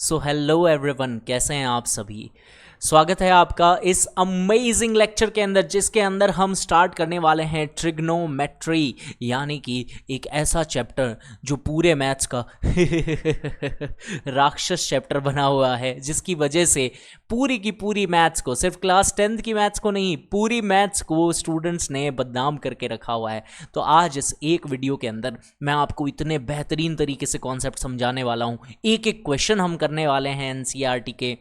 So hello everyone, कैसे हैं आप सभी। स्वागत है आपका इस अमेजिंग लेक्चर के अंदर, जिसके अंदर हम स्टार्ट करने वाले हैं ट्रिग्नोमेट्री, यानी कि एक ऐसा चैप्टर जो पूरे मैथ्स का राक्षस चैप्टर बना हुआ है, जिसकी वजह से पूरी की पूरी मैथ्स को, सिर्फ क्लास 10th की मैथ्स को नहीं, पूरी मैथ्स को स्टूडेंट्स ने बदनाम करके रखा हुआ है। तो आज इस एक वीडियो के अंदर मैं आपको इतने बेहतरीन तरीके से कॉन्सेप्ट समझाने वाला हूँ। एक एक क्वेश्चन हम करने वाले हैं एनसीईआरटी के,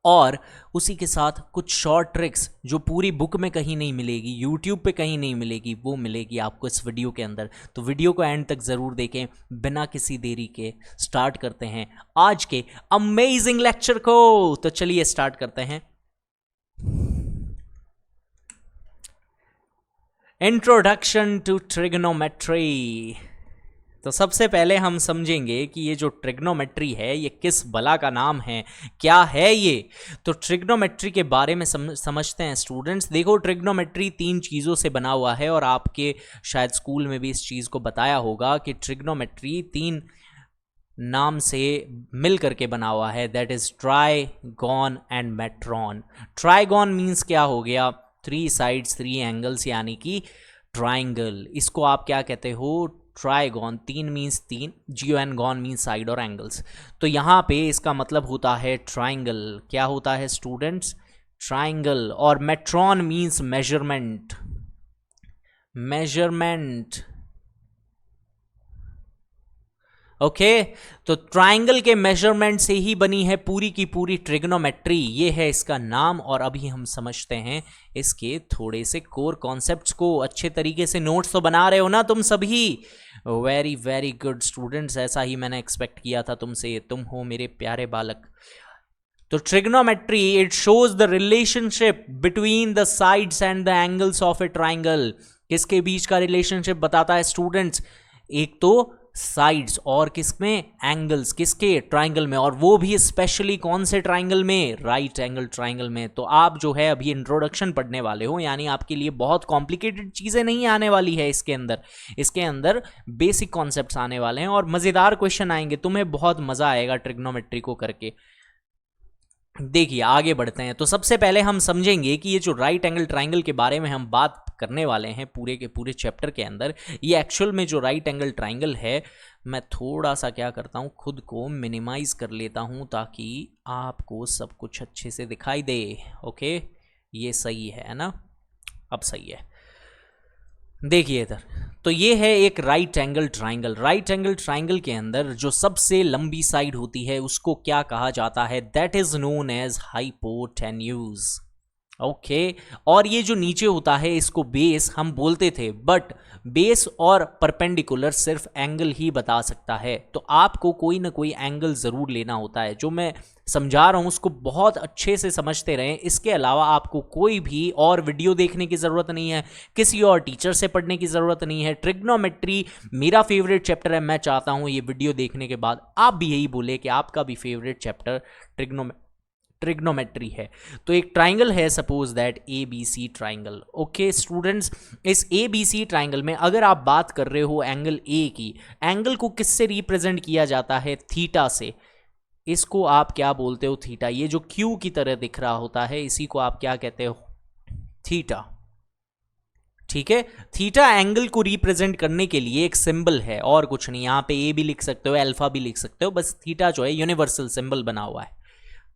और उसी के साथ कुछ शॉर्ट ट्रिक्स जो पूरी बुक में कहीं नहीं मिलेगी, यूट्यूब पे कहीं नहीं मिलेगी, वो मिलेगी आपको इस वीडियो के अंदर। तो वीडियो को एंड तक ज़रूर देखें। बिना किसी देरी के स्टार्ट करते हैं आज के अमेजिंग लेक्चर को। तो चलिए स्टार्ट करते हैं। Introduction to trigonometry. तो सबसे पहले हम समझेंगे कि ये जो ट्रिग्नोमेट्री है ये किस बला का नाम है, क्या है ये। तो ट्रिग्नोमेट्री के बारे में समझते हैं स्टूडेंट्स। देखो, ट्रिग्नोमेट्री 3 चीज़ों से बना हुआ है, और आपके शायद स्कूल में भी इस चीज़ को बताया होगा कि ट्रिग्नोमेट्री 3 नाम से मिल करके बना हुआ है, that is trigon and metron. Trigon means क्या हो गया, 3 साइड्स 3 एंगल्स, यानी कि ट्राइंगल। इसको आप क्या कहते हो, trigon. 3 means 3, Jio and gone means side और एंगल्स। तो यहाँ पे इसका मतलब होता है ट्राइंगल। क्या होता है स्टूडेंट्स, ट्राइंगल। और मेट्रॉन मीन्स मेजरमेंट, मेजरमेंट। ओके तो ट्राइंगल के मेजरमेंट से ही बनी है पूरी की पूरी ट्रिग्नोमेट्री, ये है इसका नाम। और अभी हम समझते हैं इसके थोड़े से कोर कॉन्सेप्ट्स को। अच्छे तरीके से नोट्स तो बना रहे हो ना तुम सभी? वेरी वेरी गुड स्टूडेंट्स, ऐसा ही मैंने एक्सपेक्ट किया था तुमसे, तुम हो मेरे प्यारे बालक। तो trigonometry, it shows the relationship between the sides and the angles of A triangle. किसके बीच का रिलेशनशिप बताता है स्टूडेंट्स? एक तो साइड्स, और किसमें? एंगल्स। किसके? ट्राइंगल में। और वो भी स्पेशली कौन से ट्राइंगल में? राइट एंगल ट्राइंगल में। तो आप जो है अभी इंट्रोडक्शन पढ़ने वाले हो, यानी आपके लिए बहुत कॉम्प्लिकेटेड चीज़ें नहीं आने वाली है इसके अंदर। इसके अंदर बेसिक कॉन्सेप्ट्स आने वाले हैं और मज़ेदार क्वेश्चन आएंगे, तुम्हें बहुत मज़ा आएगा ट्रिग्नोमेट्री को करके। देखिए आगे बढ़ते हैं। तो सबसे पहले हम समझेंगे कि ये जो राइट एंगल ट्राइंगल के बारे में हम बात करने वाले हैं पूरे के पूरे चैप्टर के अंदर, ये एक्चुअल में जो राइट एंगल ट्राइंगल है, मैं थोड़ा सा क्या करता हूँ, खुद को मिनिमाइज कर लेता हूँ ताकि आपको सब कुछ अच्छे से दिखाई दे। ओके, ये सही है ना? अब सही है। देखिए इधर, तो ये है एक right angle triangle. Right angle triangle के अंदर जो सबसे लंबी साइड होती है उसको क्या कहा जाता है? That is known as hypotenuse. Okay और ये जो नीचे होता है इसको बेस हम बोलते थे, बट बेस और परपेंडिकुलर सिर्फ एंगल ही बता सकता है। तो आपको कोई ना कोई एंगल ज़रूर लेना होता है। जो मैं समझा रहा हूँ उसको बहुत अच्छे से समझते रहें। इसके अलावा आपको कोई भी और वीडियो देखने की ज़रूरत नहीं है, किसी और टीचर से पढ़ने की ज़रूरत नहीं है। ट्रिग्नोमेट्री मेरा फेवरेट चैप्टर है। मैं चाहता हूँ ये वीडियो देखने के बाद आप भी यही बोले कि आपका भी फेवरेट चैप्टर ट्रिग्नोमेट्री है। तो एक ट्राइंगल है, suppose that A B C triangle. Okay students, इस ए बी सी ट्राइंगल में अगर आप बात कर रहे हो एंगल ए की, एंगल को किससे रिप्रेजेंट किया जाता है? थीटा से। इसको आप क्या बोलते हो? थीटा। ये जो क्यू की तरह दिख रहा होता है इसी को आप क्या कहते हो? थीटा। ठीक है, थीटा एंगल को रिप्रेजेंट करने के लिए एक सिंबल है और कुछ नहीं। यहाँ पे ए भी लिख सकते हो, अल्फा भी लिख सकते हो, बस थीटा जो है यूनिवर्सल सिंबल बना हुआ है।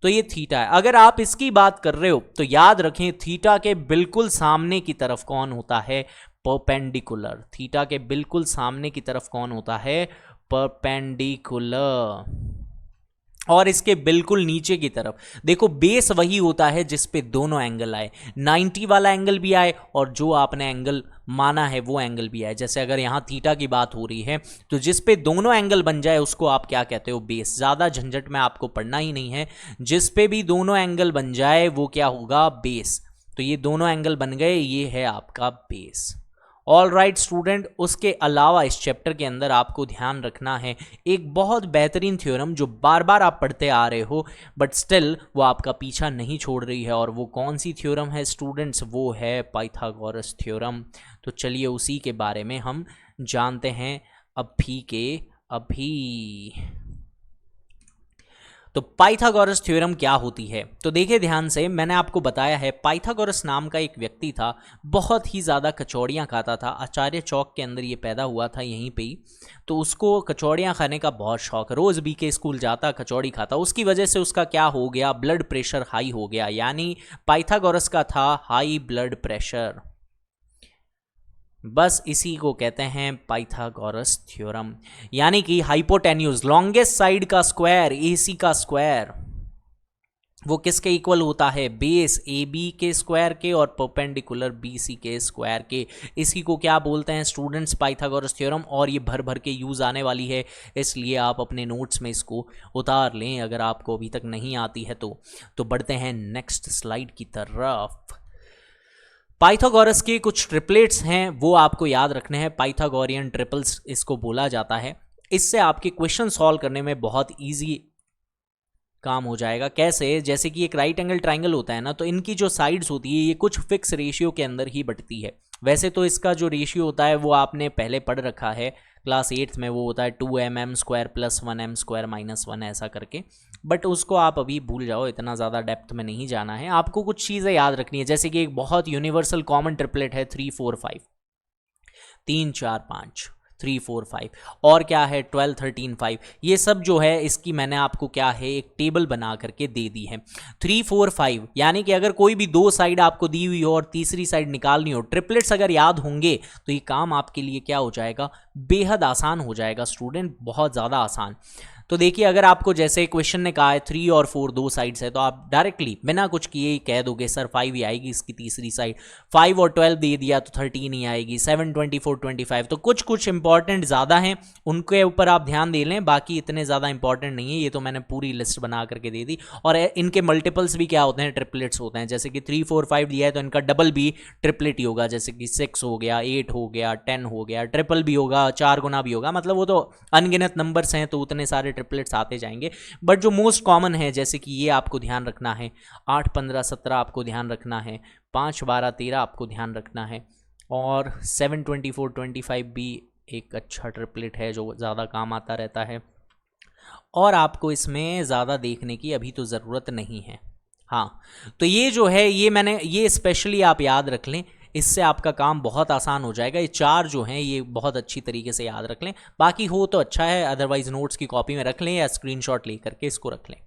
तो ये थीटा है। अगर आप इसकी बात कर रहे हो तो याद रखें, थीटा के बिल्कुल सामने की तरफ कौन होता है? परपेंडिकुलर। थीटा के बिल्कुल सामने की तरफ कौन होता है? परपेंडिकुलर। और इसके बिल्कुल नीचे की तरफ देखो, बेस वही होता है जिस पे दोनों एंगल आए, 90 वाला एंगल भी आए और जो आपने एंगल माना है वो एंगल भी आए। जैसे अगर यहाँ थीटा की बात हो रही है तो जिस पे दोनों एंगल बन जाए उसको आप क्या कहते हो? बेस। ज़्यादा झंझट में आपको पढ़ना ही नहीं है, जिस पे भी दोनों एंगल बन जाए वो क्या होगा? बेस। तो ये दोनों एंगल बन गए, ये है आपका बेस। ऑल राइट स्टूडेंट, उसके अलावा इस चैप्टर के अंदर आपको ध्यान रखना है एक बहुत बेहतरीन थ्योरम जो बार बार आप पढ़ते आ रहे हो बट स्टिल वो आपका पीछा नहीं छोड़ रही है। और वो कौन सी थ्योरम है स्टूडेंट्स? वो है पाइथागोरस थ्योरम। तो चलिए उसी के बारे में हम जानते हैं अभी के अभी। तो पाइथागोरस थ्योरम क्या होती है? तो देखिए ध्यान से, मैंने आपको बताया है पाइथागोरस नाम का एक व्यक्ति था, बहुत ही ज़्यादा कचौड़ियाँ खाता था। आचार्य चौक के अंदर ये पैदा हुआ था, यहीं पे ही। तो उसको कचौड़ियाँ खाने का बहुत शौक, रोज़ बीके स्कूल जाता, कचौड़ी खाता। उसकी वजह से उसका क्या हो गया, ब्लड प्रेशर हाई हो गया, यानी पाइथागोरस का था हाई ब्लड प्रेशर। बस इसी को कहते हैं पाइथागोरस थ्योरम, यानी कि हाइपोटेन्यूज, लॉन्गेस्ट साइड का स्क्वायर, एसी का स्क्वायर, वो किसके इक्वल होता है, बेस ए बी के स्क्वायर के और परपेंडिकुलर बी सी के स्क्वायर के। इसी को क्या बोलते हैं स्टूडेंट्स, पाइथागोरस थ्योरम। और ये भर भर के यूज़ आने वाली है, इसलिए आप अपने नोट्स में इसको उतार लें अगर आपको अभी तक नहीं आती है तो बढ़ते हैं नेक्स्ट स्लाइड की तरफ। पाइथागोरस के कुछ ट्रिपलेट्स हैं, वो आपको याद रखने हैं, पाइथागोरियन ट्रिपल्स इसको बोला जाता है। इससे आपके क्वेश्चन सॉल्व करने में बहुत ईजी काम हो जाएगा। कैसे? जैसे कि एक राइट एंगल ट्राइंगल होता है ना, तो इनकी जो साइड्स होती है ये कुछ फिक्स रेशियो के अंदर ही बटती है। वैसे तो इसका जो रेशियो होता है वो आपने पहले पढ़ रखा है क्लास 8th में, वो होता है 2mm² + 1m² - 1 ऐसा करके, बट उसको आप अभी भूल जाओ, इतना ज़्यादा डेप्थ में नहीं जाना है। आपको कुछ चीज़ें याद रखनी है, जैसे कि एक बहुत यूनिवर्सल कॉमन ट्रिपलेट है 3 4 5, 3 4 5, 3 4 5, और क्या है 12 13 5। ये सब जो है इसकी मैंने आपको क्या है एक टेबल बना करके दे दी है। 3 4 5 यानी कि अगर कोई भी दो साइड आपको दी हुई हो और तीसरी साइड निकालनी हो, ट्रिपलेट्स अगर याद होंगे तो ये काम आपके लिए क्या हो जाएगा, बेहद आसान हो जाएगा स्टूडेंट, बहुत ज़्यादा आसान। तो देखिए, अगर आपको जैसे क्वेश्चन ने कहा है 3 और 4 दो साइड्स है, तो आप डायरेक्टली बिना कुछ किए ही कह दोगे सर 5 ही आएगी इसकी तीसरी साइड। 5 और 12 दे दिया तो 13 ही आएगी, 7 24 25। तो कुछ कुछ इंपॉर्टेंट ज़्यादा हैं, उनके ऊपर आप ध्यान दे लें, बाकी इतने ज़्यादा इंपॉर्टेंट नहीं है। ये तो मैंने पूरी लिस्ट बना करके दे दी। और इनके मल्टीपल्स भी क्या होते हैं, ट्रिपलेट्स होते हैं। जैसे कि 3 4 5 दिया है तो इनका डबल भी ट्रिपलेट ही होगा, जैसे कि 6 हो गया, 8 हो गया, 10 हो गया, ट्रिपल भी होगा, 4 गुना भी होगा। मतलब वो तो अनगिनत नंबर्स हैं, तो उतने सारे ट्रिपलेट्स आते जाएंगे। बट जो मोस्ट कॉमन है, जैसे कि ये आपको ध्यान रखना है, 8 15 17 आपको ध्यान रखना है, 5 12 13 आपको ध्यान रखना है, और 7 24 25 भी एक अच्छा ट्रिपलेट है जो ज़्यादा काम आता रहता है। और आपको इसमें ज़्यादा देखने की अभी तो ज़रूरत नहीं है। हाँ, तो ये जो है ये स्पेशली आप याद रख लें, इससे आपका काम बहुत आसान हो जाएगा। ये 4 जो हैं ये बहुत अच्छी तरीके से याद रख लें, बाकी हो तो अच्छा है, अदरवाइज नोट्स की कॉपी में रख लें या स्क्रीनशॉट ले करके इसको रख लें।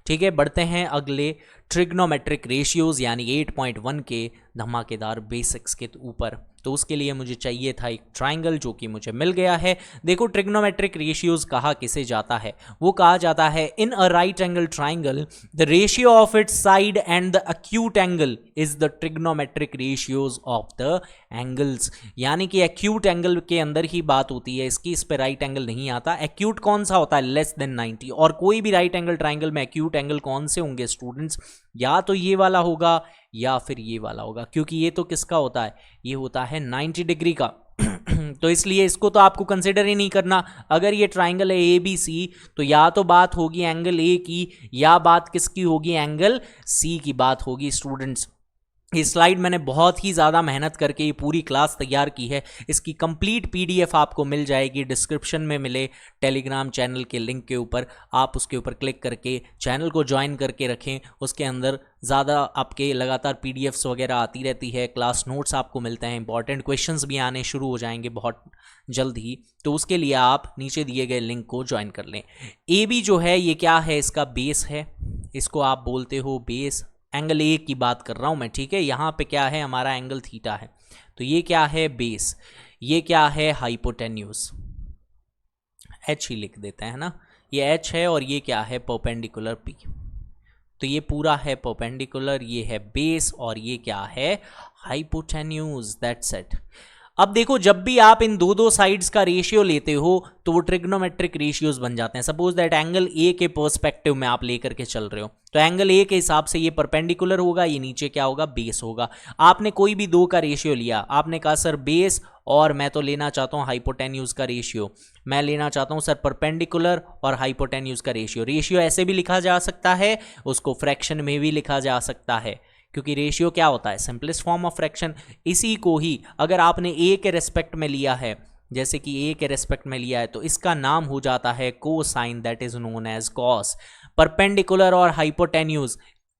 ठीक है, बढ़ते हैं अगले ट्रिग्नोमेट्रिक रेशियोज यानी 8.1 के धमाकेदार बेसिक्स के ऊपर। तो उसके लिए मुझे चाहिए था एक ट्राइंगल, जो कि मुझे मिल गया है। देखो, ट्रिग्नोमेट्रिक रेशियोज कहा किसे जाता है, वो कहा जाता है in a right angle triangle the ratio of its side and the acute angle is the trigonometric ratios of the angles. यानी कि एक्यूट एंगल के अंदर ही बात होती है इसकी, इस पे राइट एंगल नहीं आता। एक्यूट कौन सा होता है, लेस देन 90। और कोई भी राइट एंगल ट्राइंगल में एक्यूट एंगल कौन से होंगे स्टूडेंट्स, या तो ये वाला होगा या फिर ये वाला होगा, क्योंकि ये तो किसका होता है, ये होता है 90 डिग्री का। तो इसलिए इसको तो आपको कंसिडर ही नहीं करना। अगर ये ट्राइंगल है ए बी सी, तो या तो बात होगी एंगल ए की, या बात किसकी होगी, एंगल सी की बात होगी स्टूडेंट्स। इस स्लाइड मैंने बहुत ही ज़्यादा मेहनत करके ये पूरी क्लास तैयार की है। इसकी कंप्लीट पीडीएफ आपको मिल जाएगी डिस्क्रिप्शन में मिले टेलीग्राम चैनल के लिंक के ऊपर। आप उसके ऊपर क्लिक करके चैनल को ज्वाइन करके रखें, उसके अंदर ज़्यादा आपके लगातार पीडीएफ्स वगैरह आती रहती है, क्लास नोट्स आपको मिलते हैं, इंपॉर्टेंट क्वेश्चंस भी आने शुरू हो जाएंगे बहुत जल्द ही। तो उसके लिए आप नीचे दिए गए लिंक को ज्वाइन कर लें। ए बी जो है ये क्या है, इसका बेस है, इसको आप बोलते हो बेस। एंगल ए की बात कर रहा हूं मैं, ठीक है। यहाँ पे क्या है, हमारा एंगल थीटा है, तो ये क्या है, बेस। ये क्या है, हाइपोटेन्यूज, एच ही लिख देते हैं ना, ये एच है, और ये क्या है, परपेंडिकुलर पी। तो ये पूरा है परपेंडिकुलर, ये है बेस, और ये क्या है, हाइपोटेन्यूज। That's it. अब देखो, जब भी आप इन दो साइड्स का रेशियो लेते हो तो वो ट्रिग्नोमेट्रिक रेशियोज बन जाते हैं। सपोज दैट एंगल ए के पर्सपेक्टिव में आप लेकर के चल रहे हो, तो एंगल ए के हिसाब से ये परपेंडिकुलर होगा, ये नीचे क्या होगा, बेस होगा। आपने कोई भी दो का रेशियो लिया, आपने कहा सर बेस, और मैं तो लेना चाहता हूँ हाइपोटेन्यूज का रेशियो, मैं लेना चाहता हूँ सर परपेंडिकुलर और हाइपोटेन्यूज का रेशियो। रेशियो ऐसे भी लिखा जा सकता है, उसको फ्रैक्शन में भी लिखा जा सकता है, क्योंकि रेशियो क्या होता है, सिंपलेस्ट फॉर्म ऑफ फ्रैक्शन। इसी को ही अगर आपने ए के रेस्पेक्ट में लिया है, जैसे कि ए के रेस्पेक्ट में लिया है तो इसका नाम हो जाता है cosine, that is known as cos. Perpendicular और हाइपोटेन्यूज,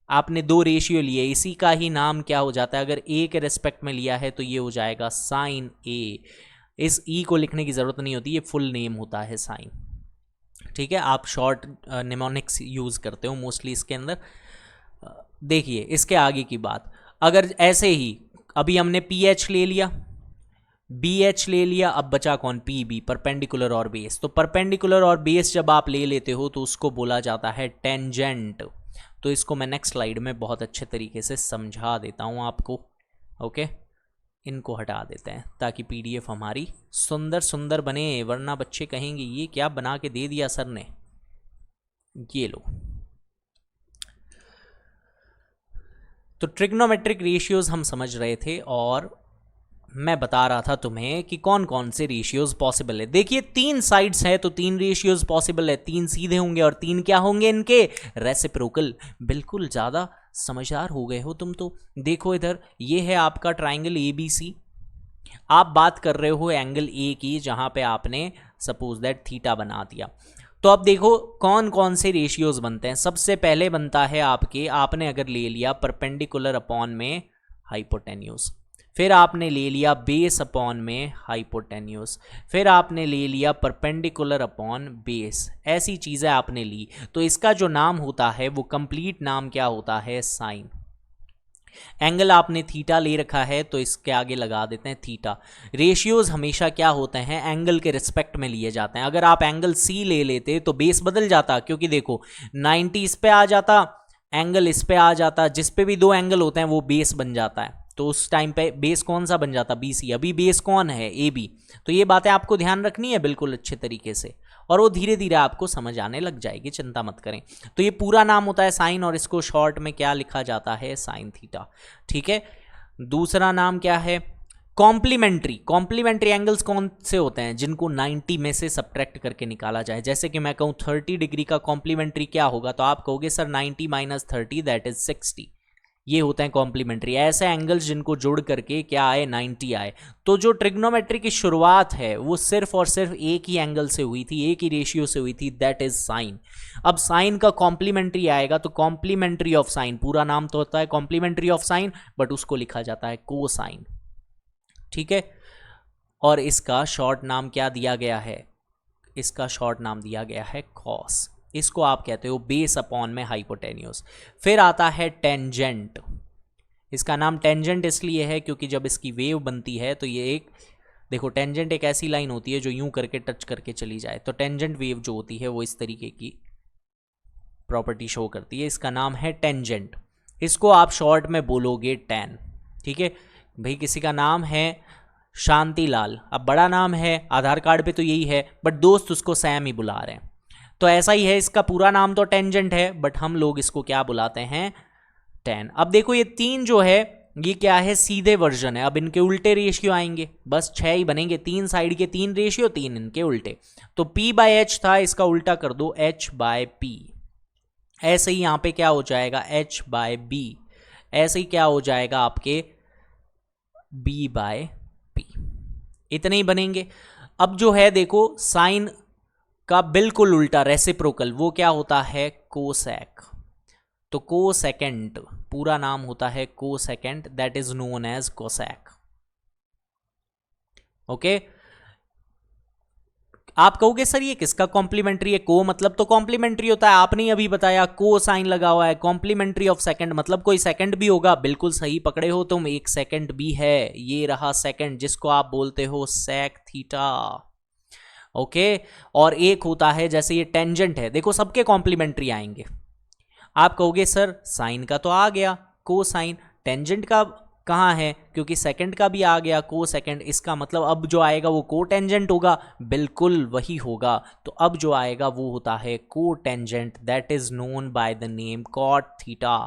आपने दो रेशियो लिए, इसी का ही नाम क्या हो जाता है, अगर ए के रेस्पेक्ट में लिया है तो ये हो जाएगा साइन ए। इस ई को लिखने की ज़रूरत नहीं होती, ये फुल नेम होता है साइन। ठीक है, आप शॉर्ट निमोनिक्स यूज़ करते हो मोस्टली इसके अंदर। देखिए इसके आगे की बात, अगर ऐसे ही अभी हमने पी एच ले लिया, बी एच ले लिया, अब बचा कौन, पी बी, परपेंडिकुलर और बेस। तो परपेंडिकुलर और बेस जब आप ले लेते हो तो उसको बोला जाता है टेंजेंट। तो इसको मैं नेक्स्ट स्लाइड में बहुत अच्छे तरीके से समझा देता हूँ आपको। ओके, इनको हटा देते हैं ताकि पीडीएफ हमारी सुंदर सुंदर बने, वरना बच्चे कहेंगे ये क्या बना के दे दिया सर ने। ये लो, तो ट्रिग्नोमेट्रिक रेशियोज हम समझ रहे थे और मैं बता रहा था तुम्हें कि कौन कौन से रेशियोज पॉसिबल है। देखिए 3 साइड्स है तो 3 रेशियोज पॉसिबल है, 3 सीधे होंगे और 3 क्या होंगे इनके, रेसिप्रोकल। बिल्कुल ज़्यादा समझदार हो गए हो तुम तो। देखो इधर, ये है आपका ट्राइंगल ABC, आप बात कर रहे हो एंगल ए की जहां पे आपने सपोज दैट थीटा बना दिया। तो अब देखो कौन कौन से रेशियोज बनते हैं। सबसे पहले बनता है आपने अगर ले लिया परपेंडिकुलर अपॉन में हाइपोटेन्यूज, फिर आपने ले लिया बेस अपॉन में हाइपोटेन्यूज, फिर आपने ले लिया परपेंडिकुलर अपॉन बेस, ऐसी चीज़ें आपने ली तो इसका जो नाम होता है वो कंप्लीट नाम क्या होता है, साइन। एंगल आपने थीटा ले रखा है तो इसके आगे लगा देते हैं थीटा। रेशियोज हमेशा क्या होते हैं, एंगल के रिस्पेक्ट में लिए जाते हैं। अगर आप एंगल सी ले लेते तो बेस बदल जाता, क्योंकि देखो 90 इस पे आ जाता, एंगल इस पे आ जाता, जिस पे भी दो एंगल होते हैं वो बेस बन जाता है। तो उस टाइम पे बेस कौन सा बन जाता, BC। अभी बेस कौन है, AB। तो ये बातें आपको ध्यान रखनी है बिल्कुल अच्छे तरीके से, और वो धीरे धीरे आपको समझ आने लग जाएगी, चिंता मत करें। तो ये पूरा नाम होता है साइन और इसको शॉर्ट में क्या लिखा जाता है, साइन थीटा। ठीक है, दूसरा नाम क्या है, कॉम्प्लीमेंट्री। कॉम्प्लीमेंट्री एंगल्स कौन से होते हैं, जिनको 90 में से सब्ट्रैक्ट करके निकाला जाए। जैसे कि मैं कहूँ 30 डिग्री का कॉम्प्लीमेंट्री क्या होगा, तो आप कहोगे सर 90 - 30 दैट इज 60। ये होते हैं कॉम्प्लीमेंट्री, ऐसे एंगल्स जिनको जोड़ करके क्या आए, 90 आए। तो जो ट्रिग्नोमेट्री की शुरुआत है वो सिर्फ और सिर्फ एक ही एंगल से हुई थी, एक ही रेशियो से हुई थी, दैट इज साइन। अब साइन का कॉम्प्लीमेंट्री आएगा तो कॉम्प्लीमेंट्री ऑफ साइन, पूरा नाम तो होता है कॉम्प्लीमेंट्री ऑफ साइन, बट उसको लिखा जाता है कोसाइन। ठीक है, और इसका शॉर्ट नाम क्या दिया गया है, इसका शॉर्ट नाम दिया गया है कॉस। इसको आप कहते हो बेस अपॉन में हाइपोटेन्यूज। फिर आता है टेंजेंट। इसका नाम टेंजेंट इसलिए है क्योंकि जब इसकी वेव बनती है तो ये एक, देखो टेंजेंट एक ऐसी लाइन होती है जो यूं करके टच करके चली जाए, तो टेंजेंट वेव जो होती है वो इस तरीके की प्रॉपर्टी शो करती है, इसका नाम है टेंजेंट। इसको आप शॉर्ट में बोलोगे टैन। ठीक है भाई, किसी का नाम है शांतिलाल, अब बड़ा नाम है, आधार कार्ड पे तो यही है, बट दोस्त उसको सैम ही बुला रहे हैं, तो ऐसा ही है, इसका पूरा नाम तो टेंजेंट है बट हम लोग इसको क्या बुलाते हैं, टैन। अब देखो ये 3 जो है ये क्या है, सीधे वर्जन है। अब इनके उल्टे रेशियो आएंगे, बस 6 ही बनेंगे, 3 साइड के 3 रेशियो, 3 इनके उल्टे। तो P/H था, इसका उल्टा कर दो H/P। ऐसे ही यहां पे क्या हो जाएगा, H/B। ऐसे ही क्या हो जाएगा आपके B/P। इतने ही बनेंगे। अब जो है देखो साइन का बिल्कुल उल्टा रेसिप्रोकल, वो क्या होता है, कोसेक। तो कोसेकेंट, पूरा नाम होता है cosecant, that is known as cosec. Okay, आप कहोगे सर ये किसका कॉम्प्लीमेंट्री है, को मतलब तो कॉम्प्लीमेंट्री होता है, आपने अभी बताया को साइन लगा हुआ है, कॉम्प्लीमेंट्री ऑफ सेकंड मतलब कोई सेकंड भी होगा। बिल्कुल सही पकड़े हो तुम, एक सेकंड भी है, ये रहा सेकंड, जिसको आप बोलते हो सेक थीटा। ओके, और एक होता है जैसे ये टेंजेंट है, देखो सबके कॉम्प्लीमेंट्री आएंगे। आप कहोगे सर साइन का तो आ गया को साइन, टेंजेंट का कहाँ है, क्योंकि सेकंड का भी आ गया को सेकंड, इसका मतलब अब जो आएगा वो को टेंजेंट होगा, बिल्कुल वही होगा। तो अब जो आएगा वो होता है cotangent, that is known by the name cot theta.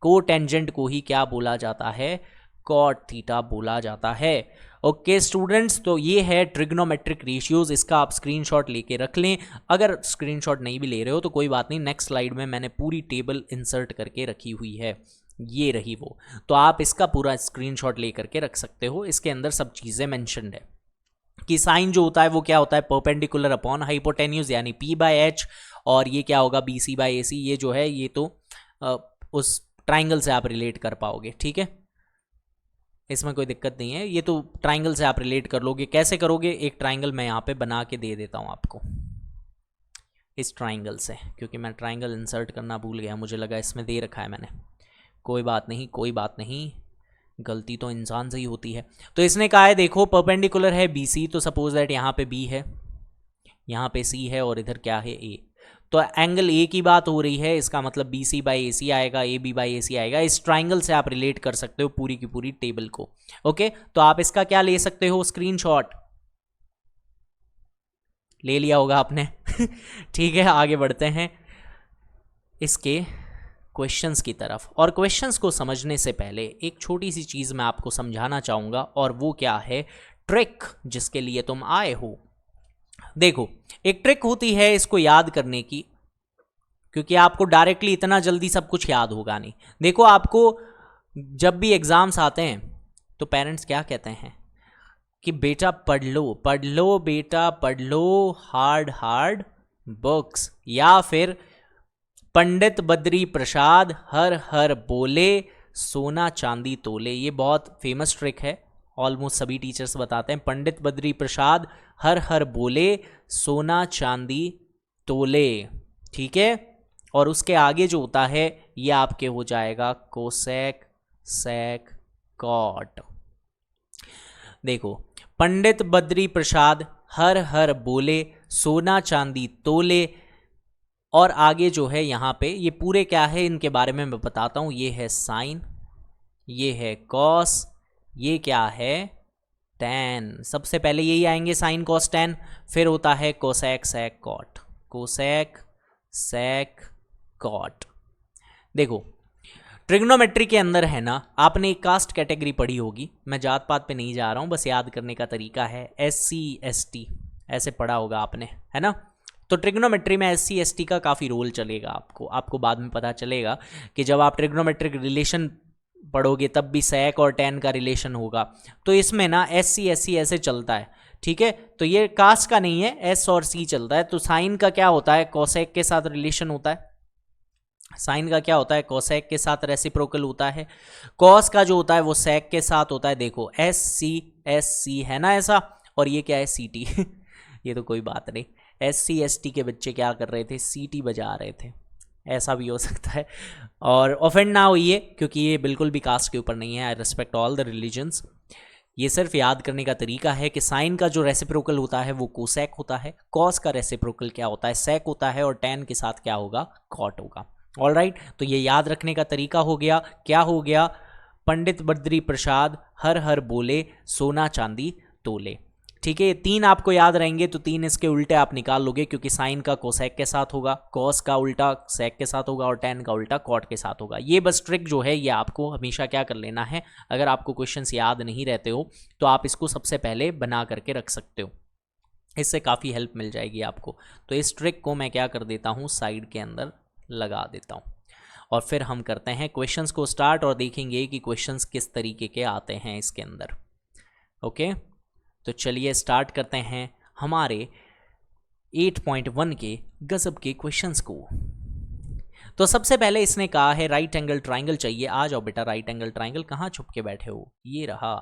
Cotangent को ही क्या बोला जाता है, कॉट थीटा बोला जाता है। ओके स्टूडेंट्स, तो ये है ट्रिग्नोमेट्रिक रेशियोज, इसका आप स्क्रीनशॉट लेके रख लें। अगर स्क्रीनशॉट नहीं भी ले रहे हो तो कोई बात नहीं, नेक्स्ट स्लाइड में मैंने पूरी टेबल इंसर्ट करके रखी हुई है, ये रही वो, तो आप इसका पूरा स्क्रीनशॉट ले करके रख सकते हो, इसके अंदर सब चीज़ें मेंशन्ड है। कि साइन जो होता है वो क्या होता है, परपेंडिकुलर अपॉन हाइपोटेन्यूज यानी P बाय एच, और ये क्या होगा BC बाय AC। ये जो है ये तो उस ट्राइंगल से आप रिलेट कर पाओगे, ठीक है, इसमें कोई दिक्कत नहीं है, ये तो ट्राइंगल से आप रिलेट कर लोगे। कैसे करोगे, एक ट्राइंगल मैं यहाँ पे बना के दे देता हूँ आपको इस ट्राइंगल से, क्योंकि मैं ट्राइंगल इंसर्ट करना भूल गया, मुझे लगा इसमें दे रखा है मैंने। कोई बात नहीं, कोई बात नहीं, गलती तो इंसान से ही होती है। तो इसने कहा है देखो परपेंडिकुलर है BC, तो सपोज दैट यहाँ पे B है, यहाँ पे C है और इधर क्या है A। तो एंगल A की बात हो रही है, इसका मतलब BC बाई AC आएगा, AB बाई AC आएगा। इस ट्राइंगल से आप रिलेट कर सकते हो पूरी की पूरी टेबल को। ओके, तो आप इसका क्या ले सकते हो, स्क्रीनशॉट ले लिया होगा आपने ठीक है, आगे बढ़ते हैं इसके क्वेश्चंस की तरफ। और क्वेश्चंस को समझने से पहले एक छोटी सी चीज़ मैं आपको समझाना चाहूँगा, और वो क्या है, ट्रिक जिसके लिए तुम आए हो। देखो, एक ट्रिक होती है इसको याद करने की, क्योंकि आपको डायरेक्टली इतना जल्दी सब कुछ याद होगा नहीं। देखो, आपको जब भी एग्जाम्स आते हैं तो पेरेंट्स क्या कहते हैं कि बेटा पढ़ लो बेटा पढ़ लो, हार्ड हार्ड बुक्स, या फिर पंडित बद्री प्रसाद हर हर बोले, सोना चांदी तोले। ये बहुत फेमस ट्रिक है, ऑलमोस्ट सभी टीचर्स बताते हैं, पंडित बद्री प्रसाद हर हर बोले, सोना चांदी तोले, ठीक है। और उसके आगे जो होता है ये आपके हो जाएगा कोसेक सेक कॉट। देखो, पंडित बद्री प्रसाद हर हर बोले, सोना चांदी तोले, और आगे जो है यहाँ पे ये पूरे क्या है इनके बारे में मैं बताता हूँ। ये है साइन, ये है कॉस, ये क्या है टैन। सबसे पहले यही आएंगे साइन कॉस टैन, फिर होता है cosec sec cot, cosec sec cot. देखो, ट्रिग्नोमेट्री के अंदर है ना, आपने एक कास्ट कैटेगरी पढ़ी होगी, मैं जात पात पे नहीं जा रहा हूँ, बस याद करने का तरीका है, SC ST ऐसे पढ़ा होगा आपने, है ना। तो ट्रिग्नोमेट्री में SC ST का काफ़ी रोल चलेगा, आपको बाद में पता चलेगा कि जब आप ट्रिग्नोमेट्रिक रिलेशन पढ़ोगे तब भी सेक और टैन का रिलेशन होगा। तो इसमें ना SC SC ऐसे चलता है, ठीक है। तो ये कास्ट का नहीं है, S और C चलता है। तो साइन का क्या होता है, कोसेक के साथ रिलेशन होता है। साइन का क्या होता है, कोसेक के साथ रेसिप्रोकल होता है। कॉस का जो होता है वो सेक के साथ होता है। देखो SC SC है ना ऐसा, और ये क्या है CT ये तो कोई बात नहीं, SC ST के बच्चे क्या कर रहे थे, CT बजा रहे थे, ऐसा भी हो सकता है। और ऑफेंड ना होइए, क्योंकि ये बिल्कुल भी कास्ट के ऊपर नहीं है, I respect all the religions. ये सिर्फ याद करने का तरीका है कि साइन का जो रेसिप्रोकल होता है वो कोसेक होता है, कॉस का रेसिप्रोकल क्या होता है, सेक होता है, और टैन के साथ क्या होगा, कॉट होगा। ऑलराइट, तो ये याद रखने का तरीका हो गया। क्या हो गया, पंडित बद्री प्रसाद हर हर बोले, सोना चांदी तोले, ठीक है। ये तीन आपको याद रहेंगे, तो तीन इसके उल्टे आप निकाल लोगे, क्योंकि साइन का कोसेक के साथ होगा, कॉस का उल्टा सेक के साथ होगा, और टैन का उल्टा कॉट के साथ होगा। ये बस ट्रिक जो है ये आपको हमेशा क्या कर लेना है, अगर आपको क्वेश्चंस याद नहीं रहते हो तो आप इसको सबसे पहले बना करके रख सकते हो, इससे काफ़ी हेल्प मिल जाएगी आपको। तो इस ट्रिक को मैं क्या कर देता हूँ, साइड के अंदर लगा देता हूँ, और फिर हम करते हैं क्वेश्चंस को स्टार्ट, और देखेंगे कि क्वेश्चंस किस तरीके के आते हैं इसके अंदर। ओके, तो चलिए स्टार्ट करते हैं हमारे 8.1 के गजब के क्वेश्चंस को। तो सबसे पहले इसने कहा है राइट एंगल ट्राइंगल चाहिए। आ जाओ बेटा, राइट एंगल ट्राइंगल, कहाँ छुप के बैठे हो, ये रहा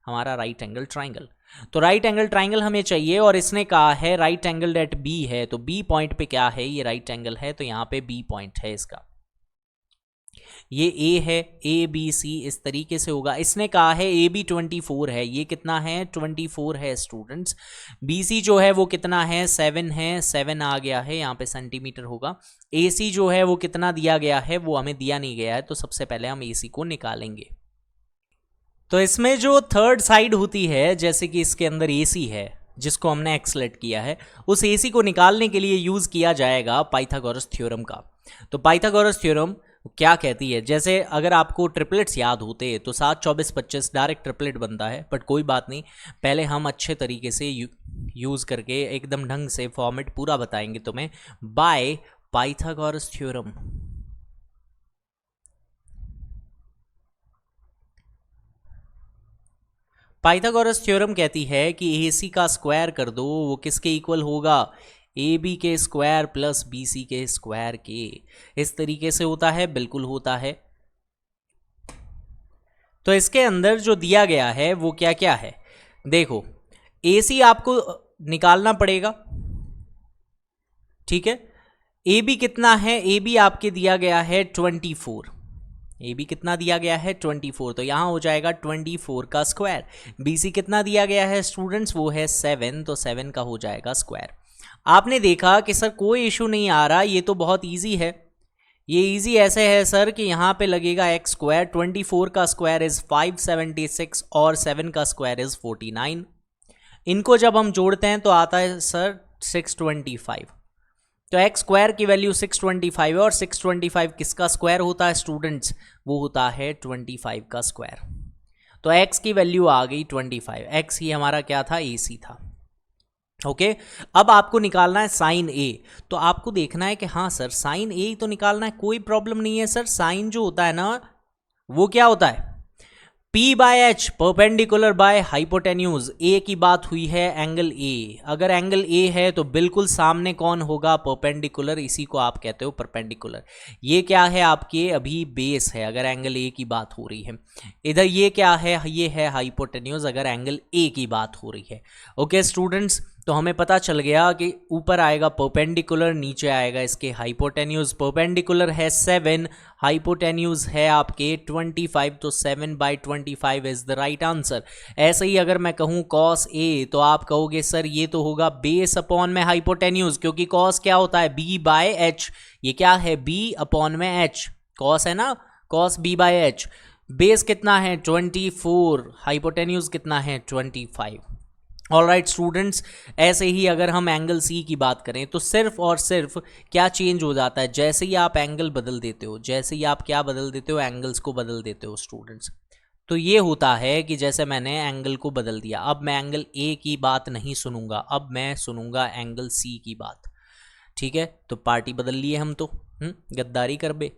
हमारा राइट एंगल ट्राइंगल। तो राइट एंगल ट्राइंगल हमें चाहिए, और इसने कहा है राइट एंगल एट बी है, तो बी पॉइंट पे क्या है, ये राइट एंगल है, तो यहाँ पे बी पॉइंट है इसका। ये A है, ABC इस तरीके से होगा। इसने कहा है AB 24 है, ये कितना है, 24 है स्टूडेंट्स। BC जो है वो कितना है, 7 है, 7 आ गया है, यहाँ पे सेंटीमीटर होगा। AC जो है वो कितना दिया गया है, वो हमें दिया नहीं गया है, तो सबसे पहले हम AC को निकालेंगे। तो इसमें जो थर्ड साइड होती है, जैसे कि इसके अंदर AC है जिसको हमने एक्सलेट किया है, उस AC को निकालने के लिए यूज किया जाएगा पाइथागोरस थ्योरम का। तो पाइथागोरस थ्योरम क्या कहती है, जैसे अगर आपको ट्रिपलेट्स याद होते तो 7 24 25 डायरेक्ट ट्रिपलेट बनता है, बट कोई बात नहीं, पहले हम अच्छे तरीके से यूज करके एकदम ढंग से फॉर्मेट पूरा बताएंगे तुम्हें, by Pythagoras theorem. Pythagoras theorem कहती है कि AC का स्क्वायर कर दो, वो किसके इक्वल होगा, AB के स्क्वायर प्लस BC के स्क्वायर के। इस तरीके से होता है, बिल्कुल होता है। तो इसके अंदर जो दिया गया है वो क्या क्या है, देखो AC आपको निकालना पड़ेगा, ठीक है। AB कितना है, AB आपके दिया गया है 24, AB कितना दिया गया है 24, तो यहाँ हो जाएगा 24 का स्क्वायर। BC कितना दिया गया है स्टूडेंट्स, वो है 7, तो 7 का हो जाएगा स्क्वायर। आपने देखा कि सर कोई इशू नहीं आ रहा, ये तो बहुत इजी है। ये इजी ऐसे है सर कि यहाँ पे लगेगा x स्क्वायर, 24 का स्क्वायर इज 576 और 7 का स्क्वायर इज 49। इनको जब हम जोड़ते हैं तो आता है सर 625। तो x स्क्वायर की वैल्यू 625 है और 625 किसका स्क्वायर होता है स्टूडेंट्स, वो होता है 25 का स्क्वायर। तो x की वैल्यू आ गई 25, x ही हमारा क्या था, AC था। ओके अब आपको निकालना है साइन A। तो आपको देखना है कि हाँ सर साइन A ही तो निकालना है, कोई प्रॉब्लम नहीं है सर। साइन जो होता है ना वो क्या होता है, P by H perpendicular by hypotenuse. A की बात हुई है एंगल A, अगर एंगल A है तो बिल्कुल सामने कौन होगा, परपेंडिकुलर, इसी को आप कहते हो परपेंडिकुलर। ये क्या है आपके अभी बेस है अगर एंगल A की बात हो रही है। इधर ये क्या है, ये है हाइपोटेन्यूज अगर एंगल A की बात हो रही है। ओके स्टूडेंट्स, तो हमें पता चल गया कि ऊपर आएगा परपेंडिकुलर, नीचे आएगा इसके हाइपोटेन्यूज। परपेंडिकुलर है 7, हाइपोटेन्यूज है आपके 25, तो 7/25 इज द राइट आंसर। ऐसे ही अगर मैं कहूँ cos A तो आप कहोगे सर ये तो होगा बेस अपॉन में हाइपोटेन्यूज, क्योंकि cos क्या होता है B/h, ये क्या है B अपॉन में h, cos है ना, cos B/h। बेस कितना है 24, हाइपोटेन्यूज कितना है 25। ऑलराइट स्टूडेंट्स, ऐसे ही अगर हम एंगल C की बात करें तो सिर्फ और सिर्फ क्या चेंज हो जाता है, जैसे ही आप एंगल बदल देते हो, जैसे ही आप क्या बदल देते हो, एंगल्स को बदल देते हो स्टूडेंट्स। तो ये होता है कि जैसे मैंने एंगल को बदल दिया, अब मैं एंगल A की बात नहीं सुनूंगा, अब मैं सुनूंगा एंगल C की बात, ठीक है। तो पार्टी बदल लिए हम तो, गद्दारी कर बे।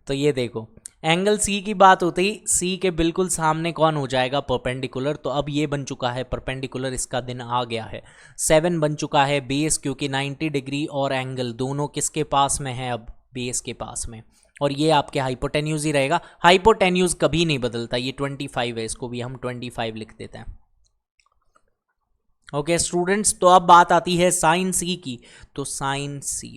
तो ये देखो एंगल C की बात होती ही C के बिल्कुल सामने कौन हो जाएगा, परपेंडिकुलर। तो अब ये बन चुका है परपेंडिकुलर, इसका दिन आ गया है। 7 बन चुका है बेस, क्योंकि 90 डिग्री और एंगल दोनों किसके पास में है, अब बेस के पास में। और ये आपके हाइपोटेन्यूज ही रहेगा, हाइपोटेन्यूज कभी नहीं बदलता, ये 25 है, इसको भी हम 25 लिख देते हैं। ओके स्टूडेंट्स, तो अब बात आती है साइन C की। तो साइन C,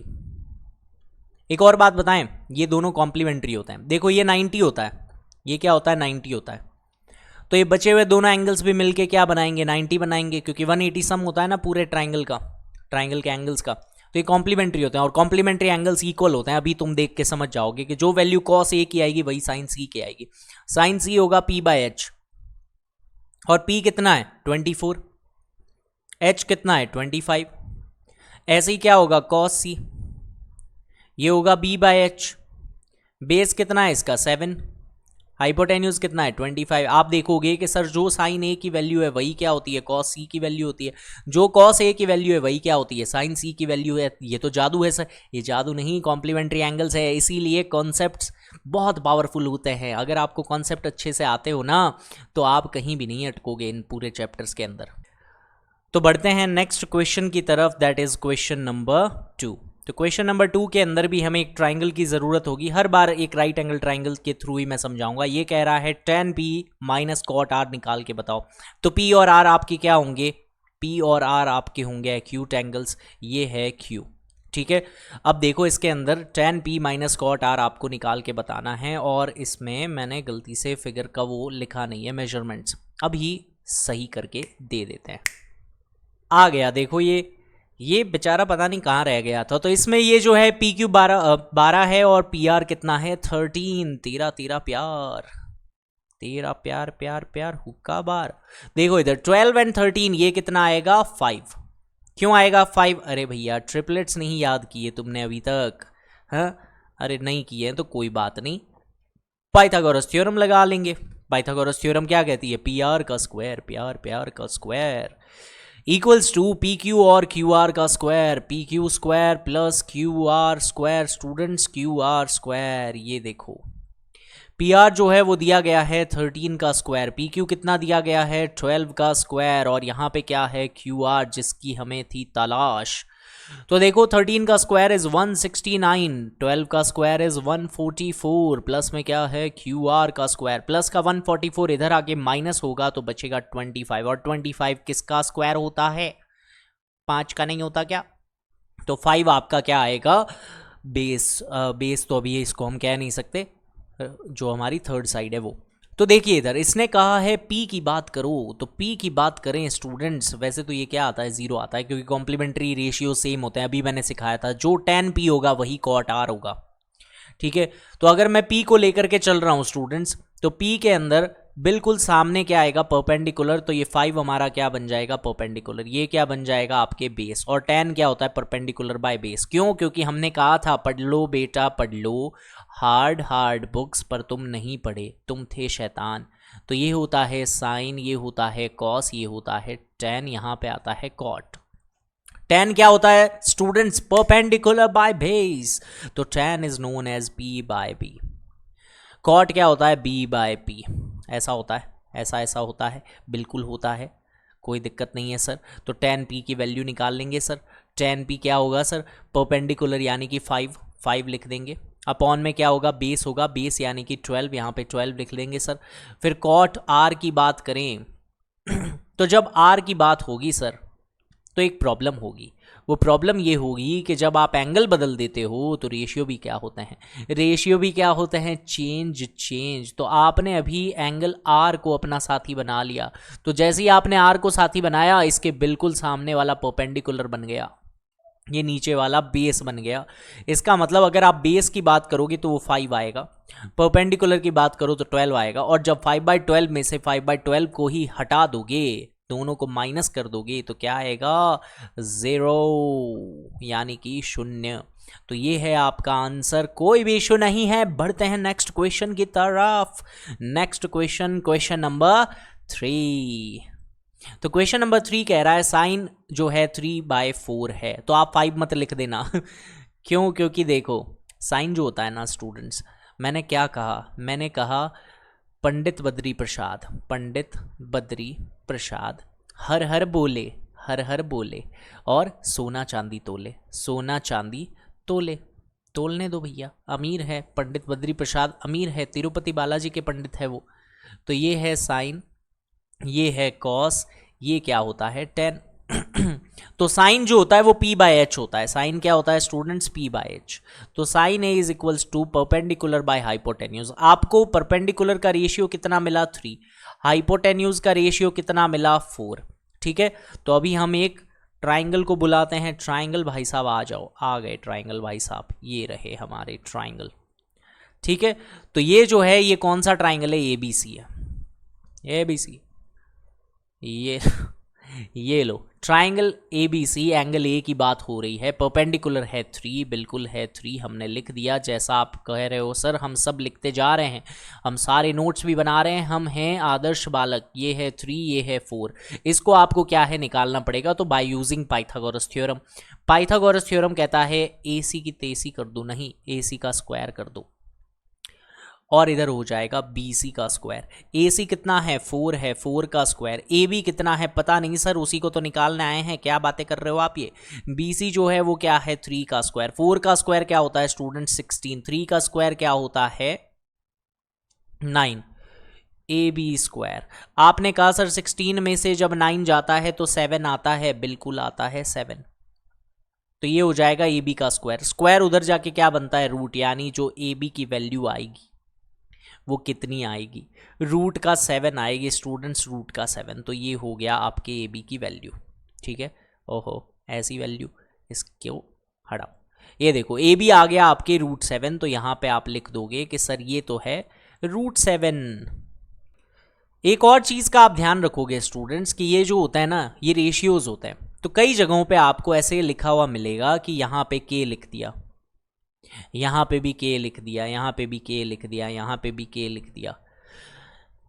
एक और बात बताएं, ये दोनों कॉम्प्लीमेंट्री होते हैं। देखो ये 90 होता है, ये क्या होता है 90 होता है, तो ये बचे हुए दोनों एंगल्स भी मिलके क्या बनाएंगे 90 बनाएंगे, क्योंकि 180 सम होता है ना पूरे ट्राइंगल का, ट्राइंगल के एंगल्स का। तो ये कॉम्प्लीमेंट्री होते हैं और कॉम्प्लीमेंट्री एंगल्स इक्वल होते हैं। अभी तुम देख के समझ जाओगे कि जो वैल्यू cos A की आएगी वही साइन C की आएगी। साइन C होगा P/h, और P कितना है 24, H कितना है 25। ऐसे ही क्या होगा cos C, ये होगा B/h। बेस कितना है इसका 7, हाइपोटेन्यूज कितना है 25। आप देखोगे कि सर जो साइन A की वैल्यू है वही क्या होती है, cos C की वैल्यू होती है, जो cos A की वैल्यू है वही क्या होती है, साइन C की वैल्यू है। ये तो जादू है सर, ये जादू नहीं, कॉम्प्लीमेंट्री एंगल्स है, इसीलिए कॉन्सेप्ट्स बहुत पावरफुल होते हैं। अगर आपको कॉन्सेप्ट अच्छे से आते हो ना तो आप कहीं भी नहीं अटकोगे इन पूरे चैप्टर्स के अंदर। तो बढ़ते हैं नेक्स्ट क्वेश्चन की तरफ, दैट इज क्वेश्चन नंबर 2। तो क्वेश्चन नंबर 2 के अंदर भी हमें एक ट्राइंगल की ज़रूरत होगी, हर बार एक राइट एंगल ट्राइंगल के थ्रू ही मैं समझाऊंगा। ये कह रहा है tan P minus cot R निकाल के बताओ। तो P और R आपके क्या होंगे, P और R आपके होंगे एक्यूट एंगल्स, ये है Q, ठीक है। अब देखो इसके अंदर tan P minus cot R आपको निकाल के बताना है, और इसमें मैंने गलती से फिगर का वो लिखा नहीं है मेजरमेंट्स, अभी सही करके दे देते हैं। आ गया, देखो ये बेचारा पता नहीं कहाँ रह गया था। तो इसमें ये जो है PQ 12 है और PR कितना है 13, तेरा प्यार, तेरा प्यार प्यार प्यार हुक्का बार। देखो इधर 12 एंड 13, ये कितना आएगा 5। क्यों आएगा 5, अरे भैया ट्रिपलेट्स नहीं याद किए तुमने अभी तक, हाँ अरे नहीं किए तो कोई बात नहीं, पाइथागोरस थ्योरम लगा लेंगे। पाइथागोरस थ्योरम क्या कहती है, PR का स्क्वायर, प्यार का स्क्वायर इक्वल्स टू PQ और QR का square, PQ square plus QR square. Students QR square, ये देखो पी आर जो है वो दिया गया है 13 का स्क्वायर, पी क्यू कितना दिया गया है 12 का स्क्वायर, और यहाँ पे क्या है क्यू आर जिसकी हमें थी तलाश। तो देखो 13 का स्क्वायर इज 169, 12 का स्क्वायर इज 144, प्लस में क्या है क्यू आर का स्क्वायर, प्लस का 144 इधर आके माइनस होगा तो बचेगा 25, और 25 किसका स्क्वायर होता है, 5 का नहीं होता क्या, तो 5 आपका क्या आएगा बेस, बेस तो अभी इसको हम कह नहीं सकते, जो हमारी थर्ड साइड है वो। तो देखिए इधर इसने कहा है P की बात करो, तो P की बात करें स्टूडेंट्स, वैसे तो ये क्या आता है 0 आता है क्योंकि कॉम्प्लीमेंट्री रेशियो सेम होते हैं, अभी मैंने सिखाया था जो tan P होगा वही cot R होगा, ठीक है। तो अगर मैं P को लेकर के चल रहा हूँ स्टूडेंट्स, तो P के अंदर बिल्कुल सामने क्या आएगा परपेंडिकुलर, तो ये 5 हमारा क्या बन जाएगा परपेंडिकुलर, ये क्या बन जाएगा आपके बेस, और tan क्या होता है परपेंडिकुलर बाय बेस, क्यों, क्योंकि हमने कहा था पढ़ लो बेटा पढ़ लो हार्ड बुक्स पर तुम नहीं पढ़े, तुम थे शैतान। तो ये होता है साइन, ये होता है कॉस, ये होता है tan, यहाँ पे आता है कॉट। tan क्या होता है स्टूडेंट्स परपेंडिकुलर बाय बेस, तो tan is known as p by b। Cot क्या होता है b बाय p, ऐसा होता है, ऐसा होता है, बिल्कुल होता है, कोई दिक्कत नहीं है सर। तो tan p की वैल्यू निकाल लेंगे सर, tan p क्या होगा सर परपेंडिकुलर यानी कि 5 लिख देंगे, अपॉन में क्या होगा बेस होगा, बेस यानी कि 12, यहाँ पे 12 लिख लेंगे सर। फिर कॉट आर की बात करें तो जब आर की बात होगी सर तो एक प्रॉब्लम होगी, वो प्रॉब्लम ये होगी कि जब आप एंगल बदल देते हो तो रेशियो भी क्या होते हैं, रेशियो भी क्या होते हैं चेंज। तो आपने अभी एंगल आर को अपना साथी बना लिया, तो जैसे ही आपने आर को साथी बनाया इसके बिल्कुल सामने वाला परपेंडिकुलर बन गया, ये नीचे वाला बेस बन गया। इसका मतलब अगर आप बेस की बात करोगे तो वो 5 आएगा, परपेंडिकुलर की बात करो तो 12 आएगा, और जब 5/12 में से 5/12 को ही हटा दोगे, दोनों को माइनस कर दोगे, तो क्या आएगा 0 यानी कि 0। तो ये है आपका आंसर, कोई भी इशू नहीं है। बढ़ते हैं नेक्स्ट क्वेश्चन की तरफ। Next question number 3। तो क्वेश्चन नंबर 3 कह रहा है साइन जो है 3/4 है, तो आप 5 मत लिख देना क्यों, क्योंकि देखो साइन जो होता है ना स्टूडेंट्स, मैंने क्या कहा, मैंने कहा पंडित बद्री प्रसाद हर हर बोले और सोना चांदी तोले, तोलने दो भैया, अमीर है पंडित बद्री प्रसाद, अमीर है, तिरुपति बालाजी के पंडित है वो। तो ये है साइन, ये है कॉस, ये क्या होता है tan तो साइन जो होता है वो p/h होता है, साइन क्या होता है स्टूडेंट्स p/h। तो sine a is equals to perpendicular by hypotenuse. आपको परपेंडिकुलर का रेशियो कितना मिला 3, हाइपोटेन्यूज का रेशियो कितना मिला 4, ठीक है। तो अभी हम एक ट्राइंगल को बुलाते हैं, ट्राइंगल भाई साहब आ जाओ, आ गए ट्राइंगल भाई साहब, ये रहे हमारे ट्राइंगल, ठीक है। तो ये जो है ये कौन सा ट्राइंगल है, ABC है, ABC, ये लो ट्राइंगल ABC, एंगल A की बात हो रही है, परपेंडिकुलर है 3, बिल्कुल है 3, हमने लिख दिया जैसा आप कह रहे हो सर, हम सब लिखते जा रहे हैं, हम सारे नोट्स भी बना रहे हैं, हम हैं आदर्श बालक। ये है 3, ये है 4, इसको आपको क्या है निकालना पड़ेगा, तो by using Pythagoras theorem. Pythagoras theorem कहता है AC की तेसी कर दो, नहीं AC का स्क्वायर कर दो, और इधर हो जाएगा BC का स्क्वायर। AC कितना है 4 है, 4 का स्क्वायर। AB कितना है पता नहीं सर, उसी को तो निकालने आए हैं, क्या बातें कर रहे हो आप। ये BC जो है वो क्या है 3 का स्क्वायर। 4 का स्क्वायर क्या होता है स्टूडेंट 16, 3 का स्क्वायर क्या होता है 9, AB स्क्वायर। आपने कहा सर 16 में से जब 9 जाता है तो 7 आता है, बिल्कुल आता है 7, तो ये हो जाएगा AB का स्क्वायर। स्क्वायर उधर जाके क्या बनता है रूट, यानी जो AB की वैल्यू आएगी वो कितनी आएगी, रूट का 7 आएगी स्टूडेंट्स, रूट का 7। तो ये हो गया आपके AB की वैल्यू, ठीक है। ओहो ऐसी वैल्यू, इसको हटाओ, ये देखो AB आ गया आपके √7, तो यहाँ पे आप लिख दोगे कि सर ये तो है √7। एक और चीज़ का आप ध्यान रखोगे स्टूडेंट्स कि ये जो होता है ना ये रेशियोज होते हैं, तो कई जगहों पे आपको ऐसे लिखा हुआ मिलेगा कि यहाँ पे K लिख दिया, यहाँ पे भी K लिख दिया, यहाँ पे भी K लिख दिया, यहाँ पे भी K लिख दिया।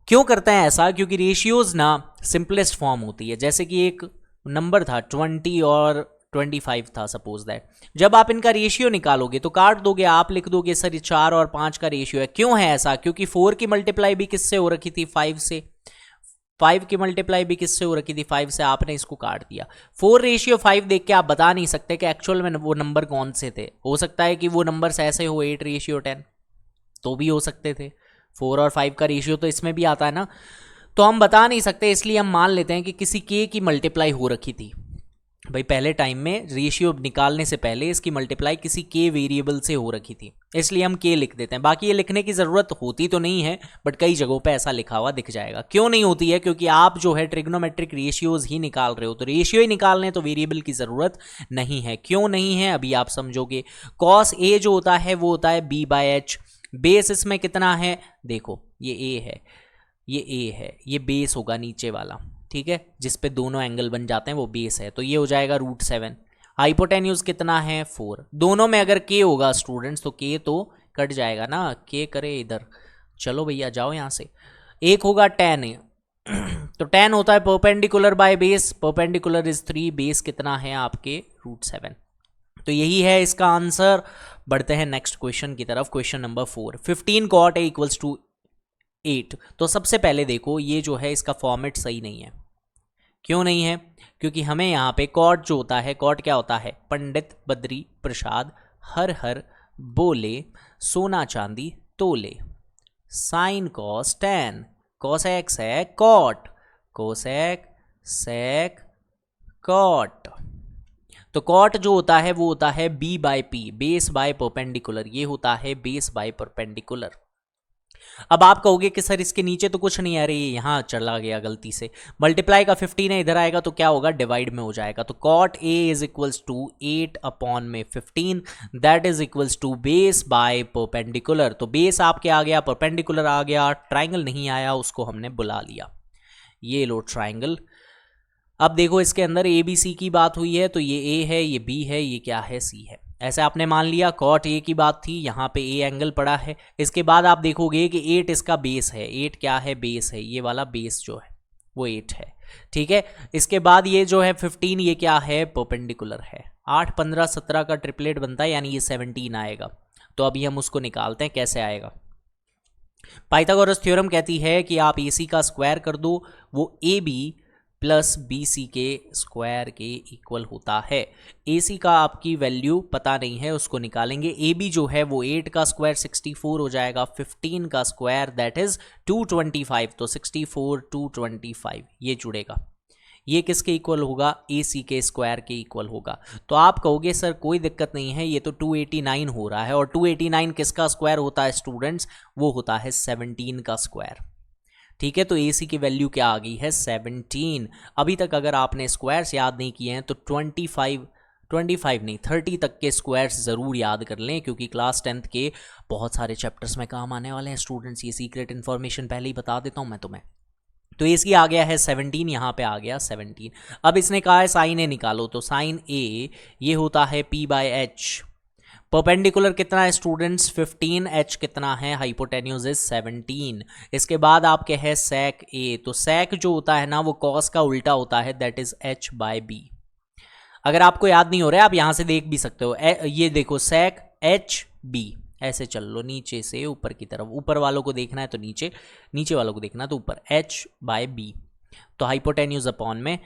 क्यों करते हैं ऐसा, क्योंकि रेशियोज ना सिंपलेस्ट फॉर्म होती है। जैसे कि एक नंबर था 20 और 25 था सपोज दैट। जब आप इनका रेशियो निकालोगे तो काट दोगे, आप लिख दोगे सर ये 4 और 5 का रेशियो है। क्यों है ऐसा? क्योंकि 4 की मल्टीप्लाई भी किससे हो रखी थी? 5 से। 5 की मल्टीप्लाई भी किससे हो रखी थी? 5 से। आपने इसको काट दिया। 4:5 देख के आप बता नहीं सकते कि एक्चुअल में वो नंबर कौन से थे। हो सकता है कि वो नंबर्स ऐसे हो 8:10 तो भी हो सकते थे। 4 और 5 का रेशियो तो इसमें भी आता है ना, तो हम बता नहीं सकते, इसलिए हम मान लेते हैं कि किसी के की मल्टीप्लाई हो रखी थी। भाई पहले टाइम में रेशियो निकालने से पहले इसकी मल्टीप्लाई किसी के वेरिएबल से हो रखी थी, इसलिए हम के लिख देते हैं। बाकी ये लिखने की ज़रूरत होती तो नहीं है, बट कई जगहों पे ऐसा लिखा हुआ दिख जाएगा। क्यों नहीं होती है? क्योंकि आप जो है ट्रिग्नोमेट्रिक रेशियोज ही निकाल रहे हो, तो रेशियो ही निकालने तो वेरिएबल की ज़रूरत नहीं है। क्यों नहीं है अभी आप समझोगे। कॉस ए जो होता है वो होता है b/h। बेस इसमें कितना है? देखो ये ए है, ये ए है, ये बेस होगा नीचे वाला, ठीक है, जिस पे दोनों एंगल बन जाते हैं वो बेस है, तो ये हो जाएगा √7। हाइपोटेन्यूज कितना है? 4। दोनों में अगर के होगा स्टूडेंट्स तो के तो कट जाएगा ना, के करे इधर। चलो भैया जाओ यहाँ से। एक होगा tan तो tan होता है perpendicular by base, perpendicular is 3, base कितना है आपके? √7। तो यही है इसका आंसर। बढ़ते हैं नेक्स्ट क्वेश्चन की तरफ। Question number 4। 15 cot A = 8। तो सबसे पहले देखो ये जो है इसका फॉर्मेट सही नहीं है। क्यों नहीं है? क्योंकि हमें यहाँ पे कॉट जो होता है, कॉट क्या होता है? पंडित बद्री प्रसाद हर हर बोले सोना चांदी तोले। Sine cos tan, cosec sec cot, cosec sec cot. तो कॉट जो होता है वो होता है b/p, बेस बाय परपेंडिकुलर। ये होता है बेस बाय परपेंडिकुलर। अब आप कहोगे कि सर इसके नीचे तो कुछ नहीं आ रही है, यहाँ चला गया गलती से। मल्टीप्लाई का 15 है, इधर आएगा तो क्या होगा? डिवाइड में हो जाएगा। तो cot A = 8/15 that is equals to base by perpendicular. तो बेस आपके आ गया, परपेंडिकुलर आ गया, ट्राइंगल नहीं आया, उसको हमने बुला लिया। ये लो ट्राइंगल। अब देखो इसके अंदर ABC की बात हुई है, तो ये A है, ये B है, ये क्या है? C है। ऐसे आपने मान लिया। कॉट ए की बात थी, यहाँ पे ए एंगल पड़ा है। इसके बाद आप देखोगे कि 8 इसका बेस है। 8 क्या है? बेस है। ये वाला बेस जो है वो 8 है, ठीक है। इसके बाद ये जो है 15, ये क्या है? परपेंडिकुलर है। 8, 15, 17 का ट्रिपलेट बनता है, यानी ये 17 आएगा। तो अभी हम उसको निकालते हैं, कैसे आएगा। पाइथागोरस थ्योरम कहती है कि आप AC का स्क्वायर कर दो, वो AB प्लस BC के स्क्वायर के इक्वल होता है। AC का आपकी वैल्यू पता नहीं है, उसको निकालेंगे। AB जो है वो 8 का स्क्वायर 64 हो जाएगा, 15 का स्क्वायर दैट इज 225, तो 64 225 ये जुड़ेगा। ये किसके इक्वल होगा? AC के स्क्वायर के इक्वल होगा। तो आप कहोगे सर कोई दिक्कत नहीं है, ये तो 289 हो रहा है, और 289 किसका स्क्वायर होता है स्टूडेंट्स? वो होता है 17 का स्क्वायर, ठीक है। तो AC की वैल्यू क्या आ गई है? 17। अभी तक अगर आपने स्क्वायर्स याद नहीं किए हैं तो 25 नहीं 30 तक के स्क्वायर्स ज़रूर याद कर लें, क्योंकि क्लास 10th के बहुत सारे चैप्टर्स में काम आने वाले हैं स्टूडेंट्स। ये सीक्रेट इन्फॉर्मेशन पहले ही बता देता हूँ मैं तुम्हें। तो AC आ गया है 17, यहाँ पे आ गया 17। अब इसने कहा है साइन A निकालो, तो साइन A ये होता है p/h। परपेंडिकुलर कितना है स्टूडेंट्स? 15। h कितना है? Hypotenuse is 17। इसके बाद आपके है sec A, तो sec जो होता है ना वो cos का उल्टा होता है, दैट इज h/b। अगर आपको याद नहीं हो रहा है आप यहां से देख भी सकते हो। ये देखो sec h/b, ऐसे चल लो नीचे से ऊपर की तरफ। ऊपर वालों को देखना है तो नीचे, नीचे वालों को देखना है तो ऊपर, h/b। तो हाइपोटेन्यूज अपॉन में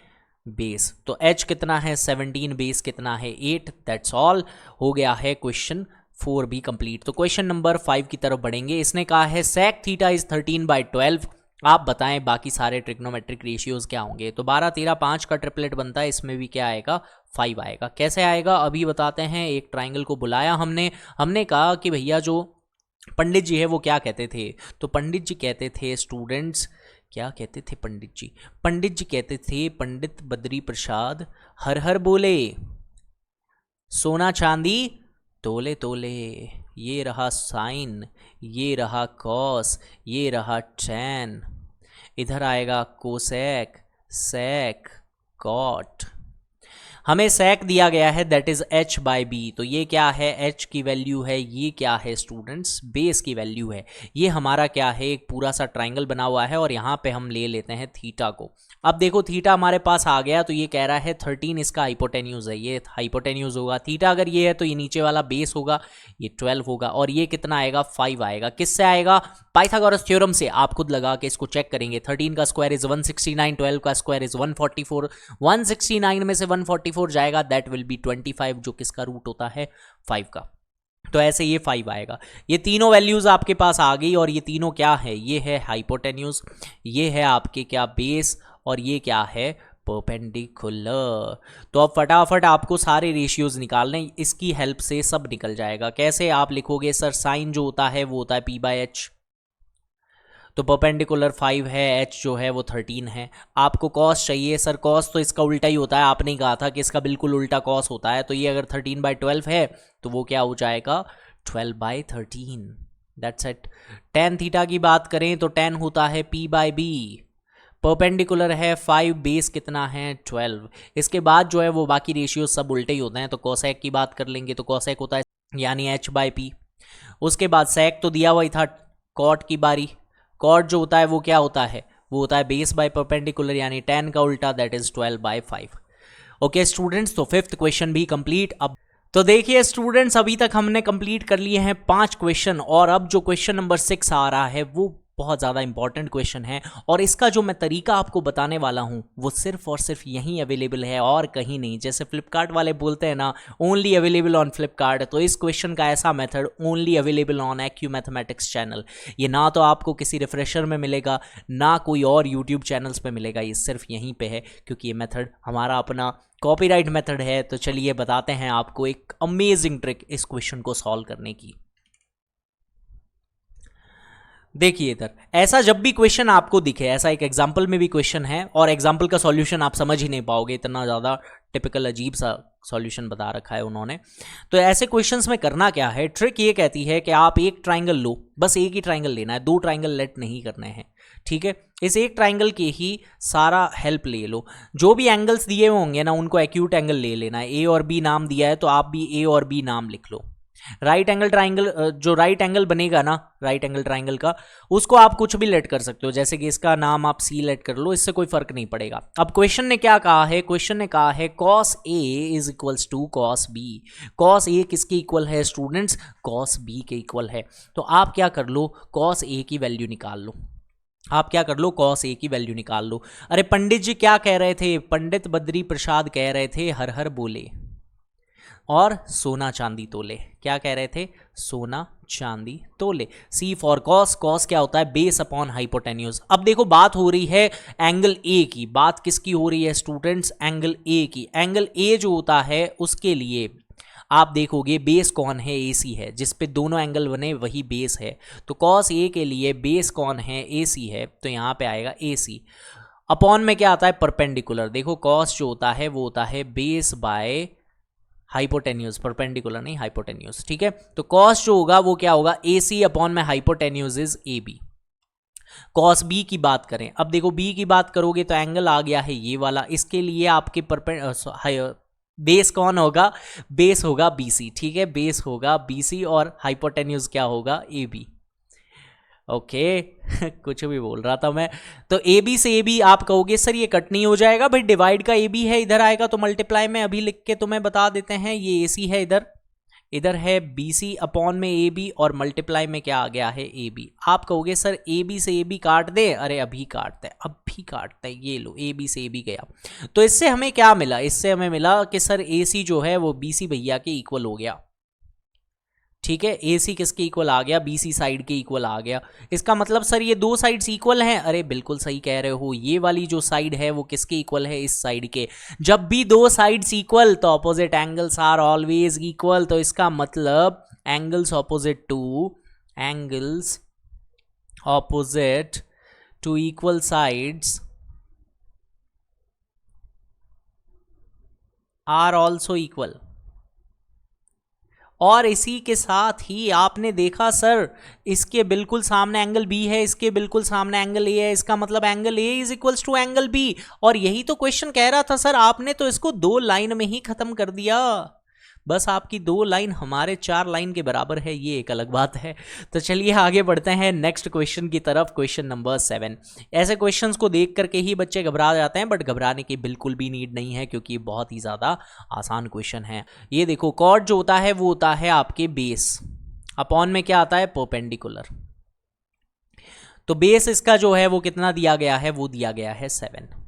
बेस, तो h कितना है? 17, बेस कितना है? 8। That's all. हो गया है क्वेश्चन 4 भी कंप्लीट। तो क्वेश्चन नंबर 5 की तरफ बढ़ेंगे। इसने कहा है sec थीटा इज 13/12। आप बताएं बाकी सारे ट्रिग्नोमेट्रिक रेशियोज क्या होंगे। तो 12, 13, 5 का ट्रिपलेट बनता है, इसमें भी क्या आएगा? 5 आएगा। कैसे आएगा अभी बताते हैं। एक ट्राइंगल को बुलाया हमने कहा कि भैया जो पंडित जी है वो क्या कहते थे? तो पंडित जी कहते थे स्टूडेंट्स, क्या कहते थे पंडित जी? पंडित जी कहते थे पंडित बद्री प्रसाद हर हर बोले सोना चांदी तोले तोले। ये रहा साइन, ये रहा कॉस, ये रहा टैन, इधर आएगा कोसेक सेक कॉट। हमें sec दिया गया है that is h by B, तो ये क्या है, h की वैल्यू है, ये क्या है स्टूडेंट्स, बेस की वैल्यू है। ये हमारा क्या है, एक पूरा सा ट्राइंगल बना हुआ है और यहाँ पे हम ले लेते हैं थीटा को। अब देखो थीटा हमारे पास आ गया, तो ये कह रहा है 13 इसका हाइपोटेन्यूज है, ये हाइपोटेन्यूज होगा। थीटा अगर ये है तो ये नीचे वाला बेस होगा, ये 12 होगा, और ये कितना आएगा, 5 आएगा। किससे आएगा, पाइथागोरस थ्योरम से। आप खुद लगा के इसको चेक करेंगे। 13 का स्क्वायर इज 169, 12 का स्क्वायर इज 144, 169 में से 144 जाएगा, दैट विल बी 25, जो किसका रूट होता है, 5 का। तो ऐसे ये 5 आएगा। ये तीनों वैल्यूज आपके पास आ गई, और ये तीनों क्या है, ये है हाइपोटेन्यूज, ये है आपके क्या, बेस, और ये क्या है, परपेंडिकुलर। तो अब फटाफट आपको सारे रेशियोज निकालने, इसकी हेल्प से सब निकल जाएगा। कैसे आप लिखोगे सर, साइन जो होता है वो होता है p/h, तो परपेंडिकुलर 5 है, h जो है वो 13 है। आपको कॉस चाहिए, सर कॉस तो इसका उल्टा ही होता है, आपने कहा था कि इसका बिल्कुल उल्टा कॉस होता है। तो ये अगर 13/12 है तो वो क्या हो जाएगा, 12/13, दैट्स इट। tan थीटा की बात करें तो tan होता है p/b, परपेंडिकुलर है 5, बेस कितना है 12। इसके बाद जो है वो बाकी रेशियो सब उल्टे ही होते हैं। तो कोसेक की बात कर लेंगे तो कोसेक होता है यानी h/p। उसके बाद सेक तो दिया हुआ ही था, कॉट की बारी, कॉट जो होता है वो क्या होता है, वो होता है बेस बाय परपेंडिकुलर, यानी tan का उल्टा, दैट इज 12/5। ओके स्टूडेंट्स, तो 5th क्वेश्चन भी कंप्लीट। अब तो देखिए स्टूडेंट्स, अभी तक हमने कंप्लीट कर लिए हैं 5 क्वेश्चन, और अब जो क्वेश्चन नंबर 6 आ रहा है वो बहुत ज़्यादा इंपॉर्टेंट क्वेश्चन है, और इसका जो मैं तरीका आपको बताने वाला हूँ वो सिर्फ और सिर्फ यहीं अवेलेबल है और कहीं नहीं। जैसे फ्लिपकार्ट वाले बोलते हैं ना, ओनली अवेलेबल ऑन फ्लिपकार्ट, तो इस क्वेश्चन का ऐसा method only available on AQ mathematics channel. ये ना तो आपको किसी रिफ्रेशर में मिलेगा, ना कोई और यूट्यूब चैनल्स पे मिलेगा, ये सिर्फ यहीं पे है, क्योंकि ये मेथड हमारा अपना कॉपीराइट मेथड है। तो चलिए बताते हैं आपको एक अमेजिंग ट्रिक इस क्वेश्चन को सॉल्व करने की। देखिए इधर, ऐसा जब भी क्वेश्चन आपको दिखे, ऐसा एक एग्जाम्पल में भी क्वेश्चन है, और एग्जाम्पल का सॉल्यूशन आप समझ ही नहीं पाओगे, इतना ज़्यादा टिपिकल अजीब सा सॉल्यूशन बता रखा है उन्होंने। तो ऐसे क्वेश्चंस में करना क्या है, ट्रिक ये कहती है कि आप एक ट्राइंगल लो, बस एक ही ट्राइंगल लेना है, 2 ट्राइंगल लेट नहीं करने हैं, ठीक है। इस एक ट्राइंगल के ही सारा हेल्प ले लो, जो भी एंगल्स दिए होंगे ना उनको एक्यूट एंगल ले लेना है। ए और बी नाम दिया है तो आप भी ए और बी नाम लिख लो। राइट एंगल ट्राइंगल, जो राइट एंगल बनेगा ना राइट एंगल ट्राइंगल का, उसको आप कुछ भी लेट कर सकते हो, जैसे कि इसका नाम आप सी लेट कर लो, इससे कोई फर्क नहीं पड़ेगा। अब क्वेश्चन ने क्या कहा है, क्वेश्चन ने कहा है cos A is equals to cos B। cos A किसके इक्वल है स्टूडेंट्स, cos B के इक्वल है। तो आप क्या कर लो, cos A की वैल्यू निकाल लो, आप क्या कर लो, cos A की वैल्यू निकाल लो। अरे पंडित जी क्या कह रहे थे, पंडित बद्री प्रसाद कह रहे थे हर हर बोले और सोना चांदी तोले। क्या कह रहे थे, सोना चांदी तोले। सी फॉर कॉस, कॉस क्या होता है, बेस अपॉन हाइपोटेन्यूज। अब देखो बात हो रही है एंगल ए की, बात किसकी हो रही है स्टूडेंट्स, एंगल ए की। एंगल ए जो होता है उसके लिए आप देखोगे बेस कौन है, AC है, जिस पे दोनों एंगल बने वही बेस है। तो कॉस ए के लिए बेस कौन है, AC है, तो यहाँ पे आएगा AC। अपॉन में क्या आता है, परपेंडिकुलर। देखो कॉस जो होता है वो होता है बेस बाय हाइपोटेन्यूज, परपेंडिकुलर नहीं हाइपोटेन्यूज, ठीक है। तो कॉस जो होगा वो क्या होगा, AC अपॉन में hypotenuse is AB। Cos B की बात करें, अब देखो B की बात करोगे तो एंगल आ गया है ये वाला, इसके लिए आपके बेस कौन होगा, बेस होगा BC, ठीक है, बेस होगा BC और हाइपोटेन्यूज क्या होगा, AB। ओके कुछ भी बोल रहा था मैं। तो AB से AB आप कहोगे सर ये कट नहीं हो जाएगा, भाई डिवाइड का AB है, इधर आएगा तो मल्टीप्लाई में अभी लिख के तुम्हें बता देते हैं, ये AC है इधर, इधर है BC अपॉन में AB और मल्टीप्लाई में क्या आ गया है AB। आप कहोगे सर AB से AB काट दे, अरे अभी काटते हैं, अभी काटते हैं, ये लो AB से AB गया। तो इससे हमें क्या मिला, इससे हमें मिला कि सर AC जो है वो BC भैया के इक्वल हो गया, ठीक है। AC किसके इक्वल आ गया, BC साइड के इक्वल आ गया। इसका मतलब सर ये 2 साइड्स इक्वल हैं, अरे बिल्कुल सही कह रहे हो, ये वाली जो साइड है वो किसके इक्वल है, इस साइड के। जब भी 2 साइड्स इक्वल तो opposite angles are always equal, तो इसका मतलब angles opposite to equal sides are also equal, और इसी के साथ ही आपने देखा सर इसके बिल्कुल सामने एंगल बी है, इसके बिल्कुल सामने एंगल ए है, इसका मतलब angle A is equals to angle B. और यही तो क्वेश्चन कह रहा था सर, आपने तो इसको 2 लाइन में ही खत्म कर दिया। बस आपकी 2 लाइन हमारे 4 लाइन के बराबर है, ये एक अलग बात है। तो चलिए आगे बढ़ते हैं नेक्स्ट क्वेश्चन की तरफ, क्वेश्चन नंबर 7। ऐसे क्वेश्चंस को देख करके ही बच्चे घबरा जाते हैं, बट घबराने की बिल्कुल भी नीड नहीं है, क्योंकि बहुत ही ज़्यादा आसान क्वेश्चन है। ये देखो, कॉर्ड जो होता है वो होता है आपके बेस, अपॉन में क्या आता है, परपेंडिकुलर। तो बेस इसका जो है वो कितना दिया गया है, वो दिया गया है 7।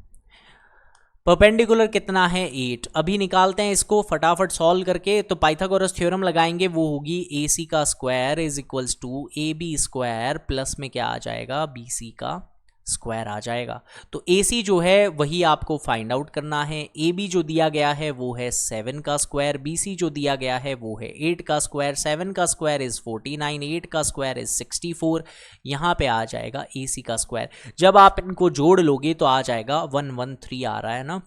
परपेंडिकुलर कितना है, 8। अभी निकालते हैं इसको फटाफट सॉल्व करके। तो पाइथागोरस थ्योरम लगाएंगे, वो होगी AC का square is equals to AB square plus में क्या आ जाएगा, BC का स्क्वायर आ जाएगा। तो AC जो है वही आपको फाइंड आउट करना है। AB जो दिया गया है वो है 7 का स्क्वायर, BC जो दिया गया है वो है 8 का स्क्वायर, 7 का स्क्वायर इज 49, 8 का स्क्वायर इज 64। यहाँ पे आ जाएगा AC का स्क्वायर। जब आप इनको जोड़ लोगे तो आ जाएगा 113 आ रहा है ना,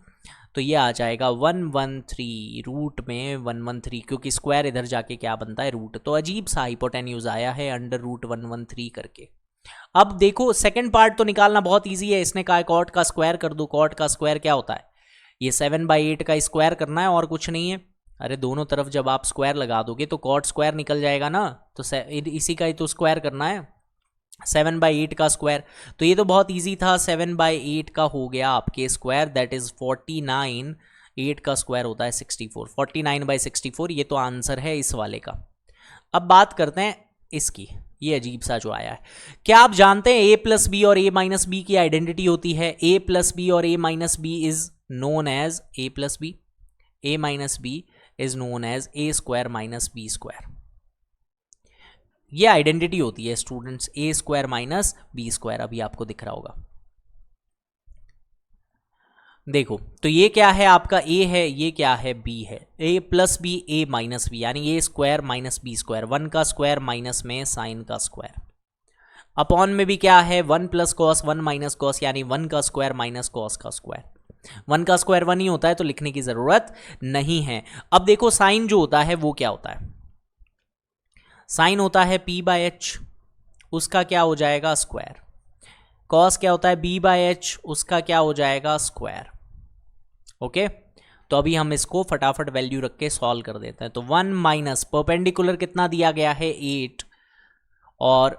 तो ये आ जाएगा 113 रूट में 113, क्योंकि स्क्वायर इधर जाके क्या बनता है, रूट। तो अजीब सा हाइपोटेन्यूज आया है अंडर रूट 113 करके। अब देखो सेकंड पार्ट तो निकालना बहुत इजी है। इसने कहा कॉट का स्क्वायर कर दो। कॉट का स्क्वायर क्या होता है, ये 7/8 का स्क्वायर करना है और कुछ नहीं है। अरे दोनों तरफ जब आप स्क्वायर लगा दोगे तो कॉट स्क्वायर निकल जाएगा ना, तो इसी का ही तो स्क्वायर करना है, 7/8 का स्क्वायर। तो ये तो बहुत इजी था, 7/8 का हो गया आपके स्क्वायर, दैट इज 49। 8 का स्क्वायर होता है 64, 49/64, ये तो आंसर है इस वाले का। अब बात करते हैं इसकी, ये अजीब सा जो आया है। क्या आप जानते हैं A प्लस बी और A माइनस बी की आइडेंटिटी होती है? A प्लस बी और A minus B is known as A plus B, A minus B is known as A square minus B square. ये आइडेंटिटी होती है students, A square minus B square. अभी आपको दिख रहा होगा, देखो तो ये क्या है आपका A है, ये क्या है B है। A plus B A minus B, यानी A square minus B square, 1 का स्क्वायर माइनस में साइन का स्क्वायर। अपॉन में भी क्या है, 1 प्लस कॉस 1 माइनस कॉस, यानी 1 का स्क्वायर माइनस कॉस का स्क्वायर। 1 का स्क्वायर 1 ही होता है, तो लिखने की जरूरत नहीं है। अब देखो साइन जो होता है वो क्या होता है, साइन होता है P/H, उसका क्या हो जाएगा, स्क्वायर। कॉस क्या होता है, B/H, उसका क्या हो जाएगा, स्क्वायर। ओके, तो अभी हम इसको फटाफट वैल्यू रख के सॉल्व कर देते हैं। तो 1 माइनस परपेंडिकुलर कितना दिया गया है, 8, और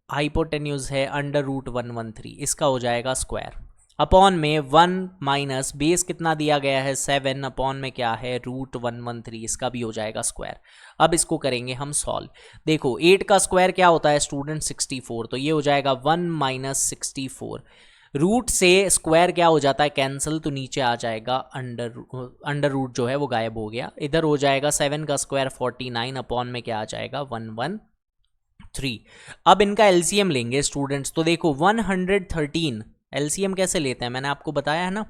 हाइपोटेन्यूज है अंडर रूट 113, इसका हो जाएगा स्क्वायर। अपॉन में 1 माइनस बेस कितना दिया गया है, 7, अपॉन में क्या है, रूट 113, इसका भी हो जाएगा स्क्वायर। अब इसको करेंगे हम सॉल्व। देखो 8 का स्क्वायर क्या होता है स्टूडेंट, 64, तो ये हो जाएगा 1 माइनस 64। रूट से स्क्वायर क्या हो जाता है, कैंसिल, तो नीचे आ जाएगा अंडर रूट जो है वो गायब हो गया। इधर हो जाएगा 7 का स्क्वायर 49, अपॉन में क्या आ जाएगा, 113। अब इनका एलसीएम लेंगे स्टूडेंट्स। तो देखो 113 एलसीएम कैसे लेते हैं, मैंने आपको बताया है ना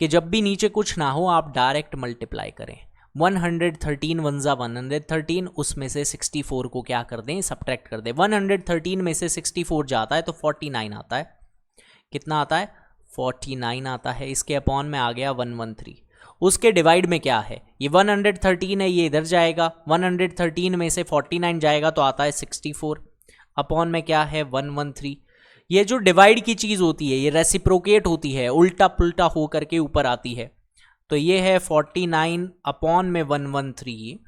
कि जब भी नीचे कुछ ना हो आप डायरेक्ट मल्टीप्लाई करें। 113 1 जा 113, उसमें से 64 को क्या कर दें, सब्ट्रैक्ट कर दें। 113 में से 64 जाता है तो 49 आता है। कितना आता है, 49 आता है। इसके अपॉन में आ गया 113। उसके डिवाइड में क्या है, ये 113 है, ये इधर जाएगा, 113 में से 49 जाएगा तो आता है 64, अपॉन में क्या है, 113। ये जो डिवाइड की चीज़ होती है ये रेसिप्रोकेट होती है, उल्टा पुल्टा हो करके ऊपर आती है। तो ये है 49 अपॉन में 113,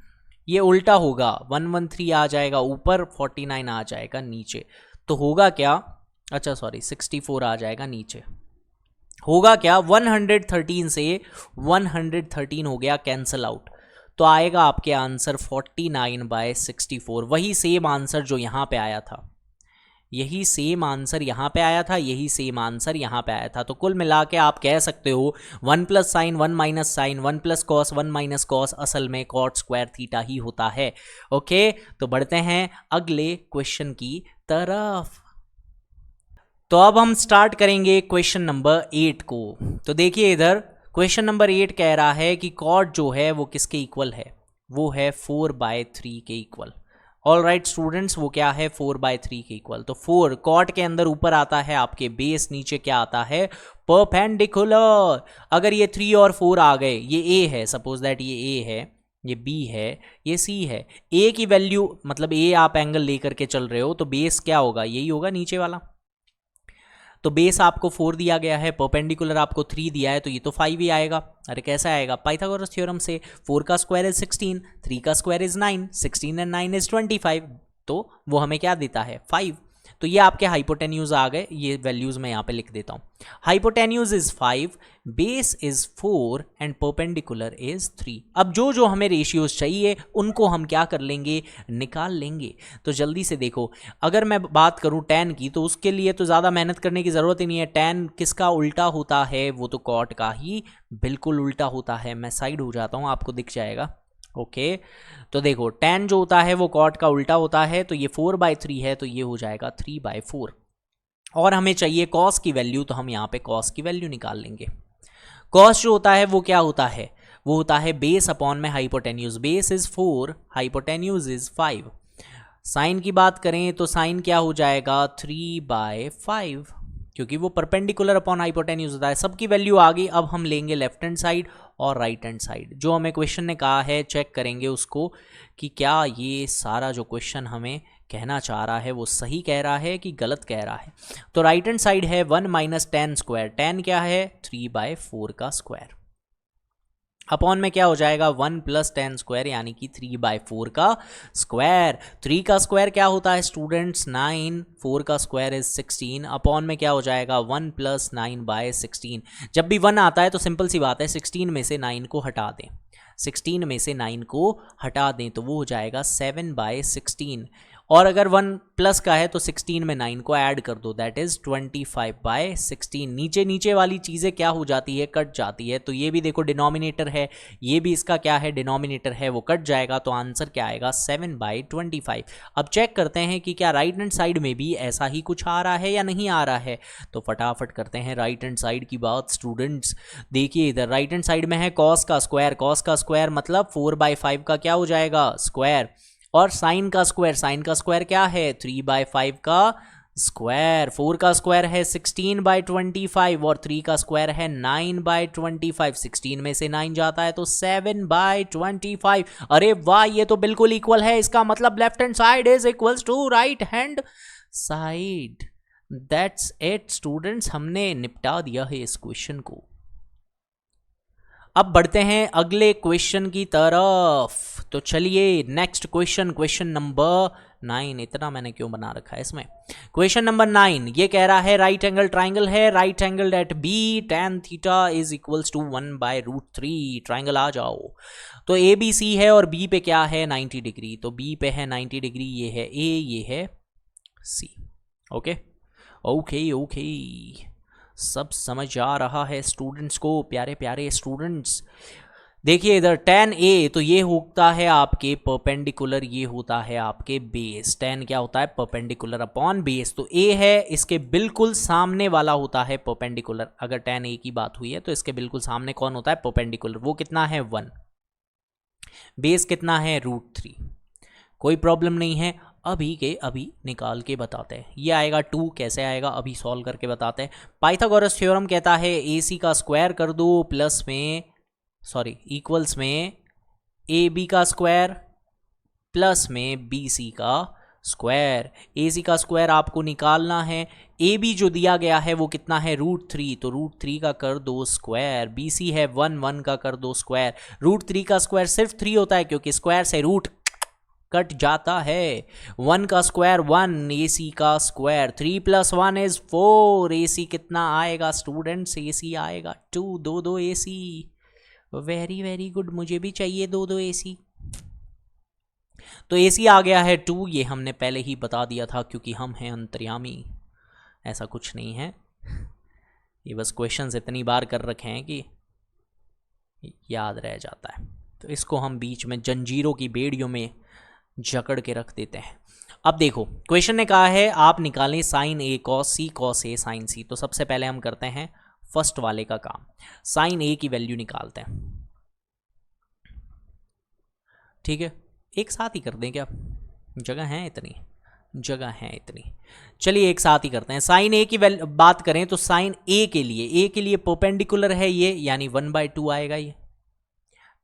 ये उल्टा होगा, 113 आ जाएगा ऊपर, 49 आ जाएगा नीचे। तो होगा क्या, अच्छा सॉरी 64 आ जाएगा नीचे। होगा क्या, 113 से 113 हो गया कैंसल आउट, तो आएगा आपके आंसर 49/64। वही सेम आंसर जो यहाँ पे आया था, यही सेम आंसर यहाँ पे आया था, यही सेम आंसर यहाँ पे आया था। तो कुल मिला के आप कह सकते हो 1 plus sine 1 minus sine, 1 plus cos 1 minus cos असल में कॉट स्क्वायर थीटा ही होता है। ओके, तो बढ़ते हैं अगले क्वेश्चन की तरफ। तो अब हम स्टार्ट करेंगे क्वेश्चन नंबर 8 को। तो देखिए इधर क्वेश्चन नंबर 8 कह रहा है कि कॉट जो है वो किसके इक्वल है, वो है 4/3 के इक्वल। ऑल राइट स्टूडेंट्स, वो क्या है, 4/3 के इक्वल। तो 4 कॉट के अंदर ऊपर आता है आपके बेस, नीचे क्या आता है, परपेंडिकुलर। अगर ये 3 और 4 आ गए, ये ए है, सपोज दैट ये ए है, ये B है, ये C है। A की वैल्यू मतलब A आप एंगल लेकर के चल रहे हो तो बेस क्या होगा, यही होगा नीचे वाला। तो बेस आपको 4 दिया गया है, परपेंडिकुलर आपको 3 दिया है, तो ये तो 5 ही आएगा। अरे कैसा आएगा, पाइथागोरस थ्योरम से 4 का स्क्वायर इज 16, 3 का स्क्वायर इज 9, 16 एंड 9 इज 25, तो वो हमें क्या देता है 5। तो ये आपके हाइपोटेन्यूज आ गए, ये वैल्यूज मैं यहाँ पे लिख देता हूँ। Hypotenuse is 5, base is 4 and perpendicular is 3। अब जो जो हमें रेशियोज चाहिए उनको हम क्या कर लेंगे, निकाल लेंगे। तो जल्दी से देखो, अगर मैं बात करूँ tan की तो उसके लिए तो ज़्यादा मेहनत करने की ज़रूरत ही नहीं है। tan किसका उल्टा होता है, वो तो cot का ही बिल्कुल उल्टा होता है। मैं साइड हो जाता हूँ, आपको दिख जाएगा। ओके तो देखो tan जो होता है वो cot का उल्टा होता है, तो ये 4/3 है, तो ये हो जाएगा 3/4। और हमें चाहिए cos की वैल्यू, तो हम यहाँ पे cos की वैल्यू निकाल लेंगे। cos जो होता है वो क्या होता है, वो होता है बेस अपॉन में hypotenuse. Base is 4, hypotenuse is 5। Sine की बात करें तो साइन क्या हो जाएगा 3/5, क्योंकि वो परपेंडिकुलर अपॉन हाइपोटेन्यूज होता है। सबकी वैल्यू आ गई। अब हम लेंगे लेफ्ट हैंड साइड और राइट हैंड साइड। जो हमें क्वेश्चन ने कहा है चेक करेंगे उसको कि क्या ये सारा जो क्वेश्चन हमें कहना चाह रहा है वो सही कह रहा है कि गलत कह रहा है। तो राइट हैंड साइड है 1 - tan स्क्वायर। tan क्या है 3/4 का स्क्वायर, अपॉन में क्या हो जाएगा 1 + tan स्क्वायर यानी कि 3/4 का स्क्वायर। 3 का स्क्वायर क्या होता है स्टूडेंट्स 9, 4 का स्क्वायर इज 16, अपॉन में क्या हो जाएगा 1 + 9/16। जब भी 1 आता है तो सिंपल सी बात है 16 में से 9 को हटा दें, 16 में से 9 को हटा दें तो वो हो जाएगा 7/16। और अगर 1 प्लस का है तो 16 में 9 को ऐड कर दो, दैट इज 25/16। नीचे नीचे वाली चीज़ें क्या हो जाती है, कट जाती है। तो ये भी देखो डिनोमिनेटर है, ये भी इसका क्या है डिनोमिनेटर है, वो कट जाएगा। तो आंसर क्या आएगा 7/25। अब चेक करते हैं कि क्या राइट हैंड साइड में भी ऐसा ही कुछ आ रहा है या नहीं आ रहा है। तो फटाफट करते हैं राइट हैंड साइड की बात स्टूडेंट्स। देखिए इधर राइट हैंड साइड में है cos का स्क्वायर। cos का स्क्वायर मतलब 4/5 का क्या हो जाएगा स्क्वायर, और साइन का स्क्वायर, साइन का स्क्वायर क्या है 3/5 का स्क्वायर। 4 का स्क्वायर है 16/25 और 3 का स्क्वायर है 9/25। 16 में से 9 जाता है तो 7/25। अरे वाह, ये तो बिल्कुल इक्वल है। इसका मतलब left hand side is equals to right hand side. That's it students, हमने निपटा दिया है इस क्वेश्चन को। अब बढ़ते हैं अगले क्वेश्चन की तरफ। तो चलिए नेक्स्ट क्वेश्चन, क्वेश्चन नंबर 9। इतना मैंने क्यों बना रखा है इसमें। क्वेश्चन नंबर 9 ये कह रहा है राइट एंगल ट्राइंगल है, right angle at B, tan theta is equals to 1/√3। Triangle आ जाओ। तो ए बी सी है और बी पे क्या है 90 डिग्री। तो बी पे है 90 डिग्री, ये है ए, ये है सी। ओके ओके ओके, सब समझ आ रहा है स्टूडेंट्स को, प्यारे प्यारे स्टूडेंट्स। देखिए इधर tan A तो ये होता है आपके परपेंडिकुलर, ये होता है आपके बेस। tan क्या होता है परपेंडिकुलर अपॉन बेस। तो A है, इसके बिल्कुल सामने वाला होता है परपेंडिकुलर। अगर tan A की बात हुई है तो इसके बिल्कुल सामने कौन होता है परपेंडिकुलर, वो कितना है 1। बेस कितना है √3। कोई प्रॉब्लम नहीं है, अभी के अभी निकाल के बताते हैं। ये आएगा 2, कैसे आएगा अभी सॉल्व करके बताते हैं। पाइथागोरस थ्योरम कहता है AC का स्क्वायर कर दो प्लस में इक्वल्स में AB का स्क्वायर प्लस में BC का स्क्वायर। AC का स्क्वायर आपको निकालना है। AB जो दिया गया है वो कितना है √3, तो √3 का कर दो स्क्वायर। BC है 1 का कर दो स्क्वायर। √3 का स्क्वायर सिर्फ 3 होता है क्योंकि स्क्वायर से रूट कट जाता है। 1 का स्क्वायर 1, AC का स्क्वायर 3 + 1 इज 4। AC कितना आएगा स्टूडेंट्स, AC आएगा 2, 2 AC। वेरी वेरी गुड, मुझे भी चाहिए 2 AC। तो AC आ गया है 2, ये हमने पहले ही बता दिया था क्योंकि हम हैं अंतर्यामी, ऐसा कुछ नहीं है। ये बस क्वेश्चंस इतनी बार कर रखे हैं कि याद रह जाता है। तो इसको हम बीच में जंजीरों की बेड़ियों में जकड़ के रख देते हैं। अब देखो क्वेश्चन ने कहा है आप निकालें sin A cos C cos A sin C। तो सबसे पहले हम करते हैं फर्स्ट वाले का काम, sin A की वैल्यू निकालते हैं। ठीक है, एक साथ ही कर दें क्या, जगह है इतनी, जगह है इतनी। चलिए एक साथ ही करते हैं। sin A की बात करें तो sin A के लिए परपेंडिकुलर है ये, यानी 1/2 आएगा ये।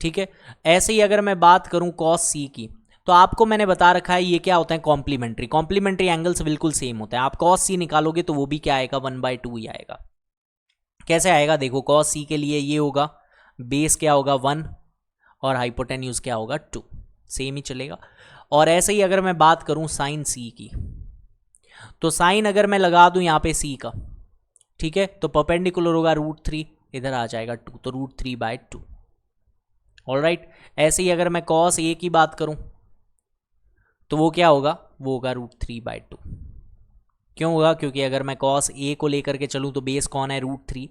ठीक है। ऐसे ही अगर मैं बात करूं cos c की, तो आपको मैंने बता रखा है ये क्या होता है, कॉम्प्लीमेंट्री। कॉम्प्लीमेंट्री एंगल्स बिल्कुल सेम होते हैं। आप cos c निकालोगे तो वो भी क्या आएगा, 1/2 ही आएगा। कैसे आएगा देखो, cos c के लिए ये होगा, बेस क्या होगा 1 और हाइपोटेन्यूज क्या होगा 2, सेम ही चलेगा। और ऐसे ही अगर मैं बात करूं साइन c की, तो साइन अगर मैं लगा दूं यहाँ पे c का, ठीक है, तो परपेंडिकुलर होगा √3, इधर आ जाएगा 2, तो √3/2। ऑलराइट। ऐसे ही अगर मैं cos a की बात करूं तो वो क्या होगा, वो होगा √3/2। क्यों होगा, क्योंकि अगर मैं cos a को लेकर के चलूं तो बेस कौन है, √3,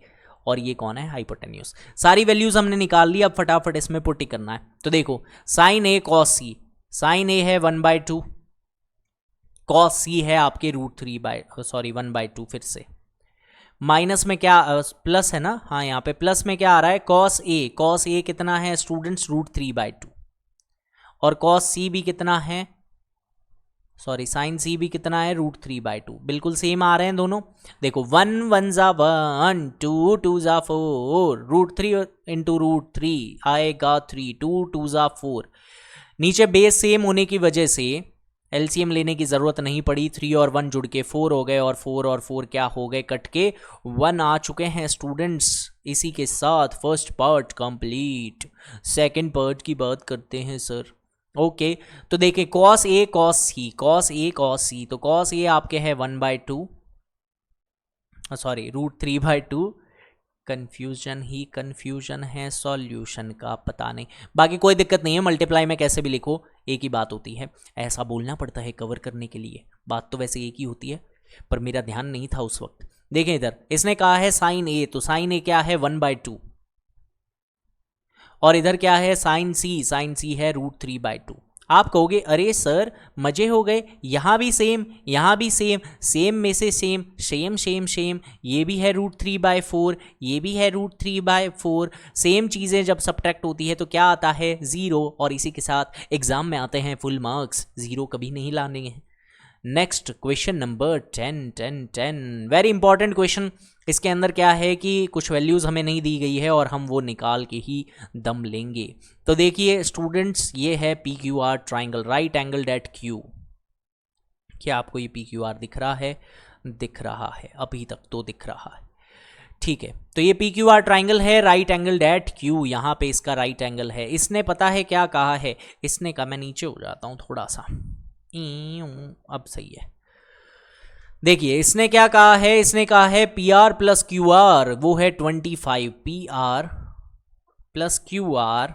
और ये कौन है, हाइपोटेन्यूज। सारी वैल्यूज हमने निकाल ली, अब फटाफट इसमें पुट ही करना है। तो देखो sine a cos c, sine a है 1/2, cos c है आपके √1/2, फिर से माइनस में क्या प्लस है ना, हाँ यहाँ पे प्लस में क्या आ रहा है, cos a कितना है स्टूडेंट्स, √3/2, और cos c भी कितना है, साइन सी भी कितना है, √3/2। बिल्कुल सेम आ रहे हैं दोनों। देखो 1 1 जा 1, 2 2 जा 4, √3 इंटू √3 आएगा 3, 2 2 जा 4। नीचे बेस सेम होने की वजह से एलसीएम लेने की जरूरत नहीं पड़ी, 3 और 1 जुड़ के 4 हो गए, और 4 और 4 क्या हो गए, कट के 1 आ चुके हैं स्टूडेंट्स। इसी के साथ first part complete. Second part की बात करते हैं सर। ओके तो देखिए cos a cos c, तो cos a आपके है 1/2, √3/2। कंफ्यूजन ही कंफ्यूजन है, सॉल्यूशन का पता नहीं, बाकी कोई दिक्कत नहीं है, मल्टीप्लाई में कैसे भी लिखो एक ही बात होती है, ऐसा बोलना पड़ता है कवर करने के लिए, बात तो वैसे एक ही होती है, पर मेरा ध्यान नहीं था उस वक्त। देखें इधर इसने कहा है साइन a, तो साइन a क्या है 1/2, और इधर क्या है साइन सी है √3/2। आप कहोगे अरे सर मजे हो गए, यहां भी सेम यहां भी सेम, सेम में से सेम, सेम सेम सेम, ये भी है √3/4, ये भी है √3/4। सेम चीज़ें जब सब्ट्रैक्ट होती है तो क्या आता है, 0, और इसी के साथ एग्जाम में आते हैं फुल मार्क्स, 0 कभी नहीं लाने हैं। Next question number 10 very important question. इसके अंदर क्या है कि कुछ वैल्यूज़ हमें नहीं दी गई है और हम वो निकाल के ही दम लेंगे। तो देखिए स्टूडेंट्स, ये है PQR triangle, right angled at Q। क्या आपको ये PQR दिख रहा है, दिख रहा है, अभी तक तो दिख रहा है, ठीक है। तो ये PQR ट्राइंगल है, राइट एंगल्ड एट Q, यहाँ पे इसका राइट एंगल है। इसने पता है क्या कहा है, इसने कहा, मैं नीचे हो जाता हूँ थोड़ा सा, अब सही है। देखिए इसने क्या कहा है, इसने कहा है PR प्लस QR वो है 25, PR प्लस QR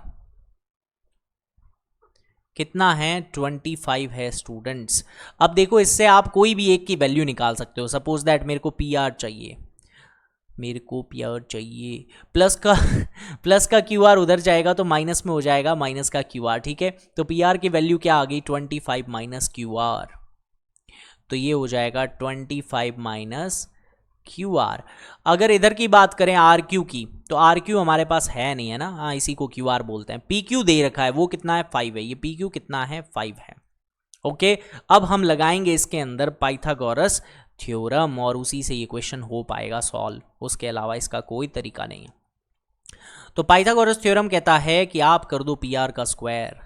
कितना है, 25 है स्टूडेंट्स। अब देखो इससे आप कोई भी एक की वैल्यू निकाल सकते हो। सपोज दैट मेरे को PR चाहिए, प्लस का QR उधर जाएगा तो माइनस में हो जाएगा, माइनस का QR, ठीक है। तो PR की वैल्यू क्या आ गई, 25 माइनस QR, तो ये हो जाएगा 25 माइनस QR। अगर इधर की बात करें RQ की, तो RQ हमारे पास है नहीं है ना, हाँ इसी को QR बोलते हैं। PQ दे रखा है, वो कितना है 5 है, ये PQ कितना है 5 है। ओके अब हम लगाएंगे इसके अंदर पाइथागोरस थ्योरम और उसी से ये क्वेश्चन हो पाएगा सॉल्व, उसके अलावा इसका कोई तरीका नहीं है। तो पाइथागोरस थ्योरम कहता है कि आप कर दो PR का स्क्वायर,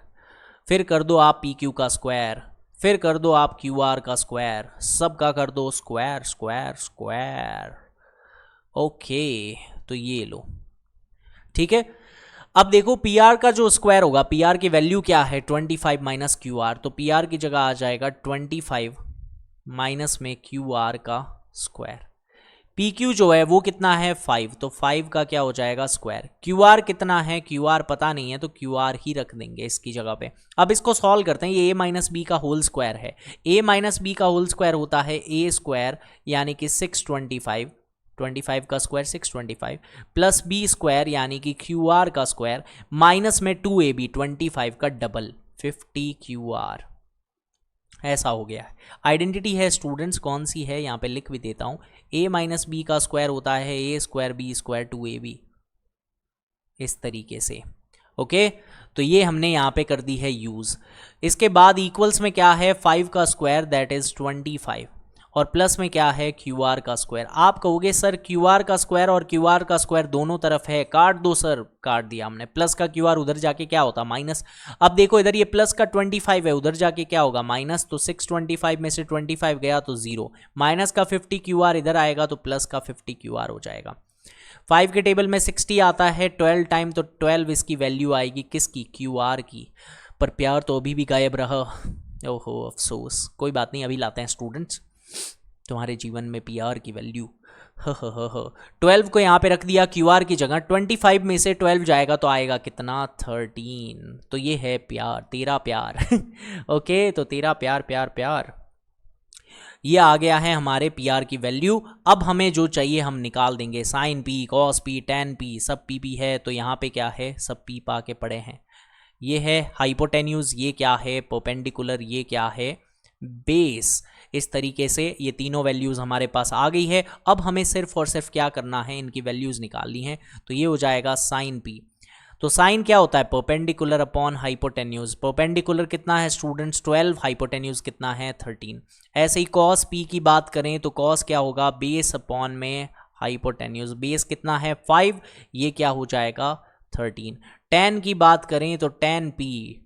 फिर कर दो आप PQ का स्क्वायर, फिर कर दो आप QR का स्क्वायर, सब का कर दो स्क्वायर स्क्वायर स्क्वायर। ओके तो ये लो, ठीक है। अब देखो PR का जो स्क्वायर होगा, PR की वैल्यू क्या है 25 माइनस QR, तो PR की जगह आ जाएगा 25 माइनस में QR का स्क्वायर। PQ जो है वो कितना है 5, तो 5 का क्या हो जाएगा स्क्वायर। QR कितना है, QR पता नहीं है, तो QR ही रख देंगे इसकी जगह पे। अब इसको सॉल्व करते हैं, ये a माइनस बी का होल स्क्वायर है, a माइनस बी का होल स्क्वायर होता है a स्क्वायर, यानी कि 625, 25 का स्क्वायर 625, प्लस बी स्क्वायर यानी कि QR का स्क्वायर, माइनस में 2ab 25 का डबल 50 QR। ऐसा हो गया है। आइडेंटिटी है स्टूडेंट्स, कौन सी है यहाँ पे लिख भी देता हूँ, a माइनस बी का स्क्वायर होता है a square b square 2ab, इस तरीके से। ओके तो ये हमने यहाँ पे कर दी है यूज़। इसके बाद इक्वल्स में क्या है 5 का स्क्वायर दैट इज 25, और प्लस में क्या है, क्यू आर का स्क्वायर। आप कहोगे सर क्यू आर का स्क्वायर और क्यू आर का स्क्वायर दोनों तरफ है, काट दो सर। काट दिया हमने। प्लस का क्यू आर उधर जाके क्या होता, माइनस। अब देखो इधर ये प्लस का 25 है, उधर जाके क्या होगा, माइनस। तो 625 में से 25 गया तो 0। माइनस का 50 क्यू आर इधर आएगा तो प्लस का 50 क्यू आर हो जाएगा। 5 के टेबल में 60 आता है 12 टाइम, तो 12 इसकी वैल्यू आएगी किसकी, क्यू आर की। पर प्यार तो अभी भी गायब रहा। ओहो अफसोस, कोई बात नहीं, अभी लाते हैं स्टूडेंट्स तुम्हारे जीवन में प्यार की वैल्यू। 12 को यहाँ पे रख दिया क्यू आर की जगह। 25 में से 12 जाएगा तो आएगा कितना, 13। तो ये है प्यार, तेरा प्यार। ओके, तो तेरा प्यार प्यार प्यार, ये आ गया है हमारे पी आर की वैल्यू। अब हमें जो चाहिए हम निकाल देंगे, sine P, cos P, tan P, सब पी पी है। तो यहाँ पे क्या है, सब पी पा के पड़े हैं। ये है हाइपोटेन्यूज, ये क्या है परपेंडिकुलर, ये क्या है बेस। इस तरीके से ये तीनों वैल्यूज़ हमारे पास आ गई है। अब हमें सिर्फ और सिर्फ क्या करना है, इनकी वैल्यूज़ निकालनी है। तो ये हो जाएगा साइन पी। तो साइन क्या होता है, परपेंडिकुलर अपॉन हाइपोटेन्यूज। परपेंडिकुलर कितना है स्टूडेंट्स, 12, हाइपोटेन्यूज कितना है 13। ऐसे ही कॉस पी की बात करें तो कॉस क्या होगा, बेस अपॉन में हाइपोटेन्यूज। बेस कितना है 5, ये क्या हो जाएगा 13। टेन की बात करें तो टेन पी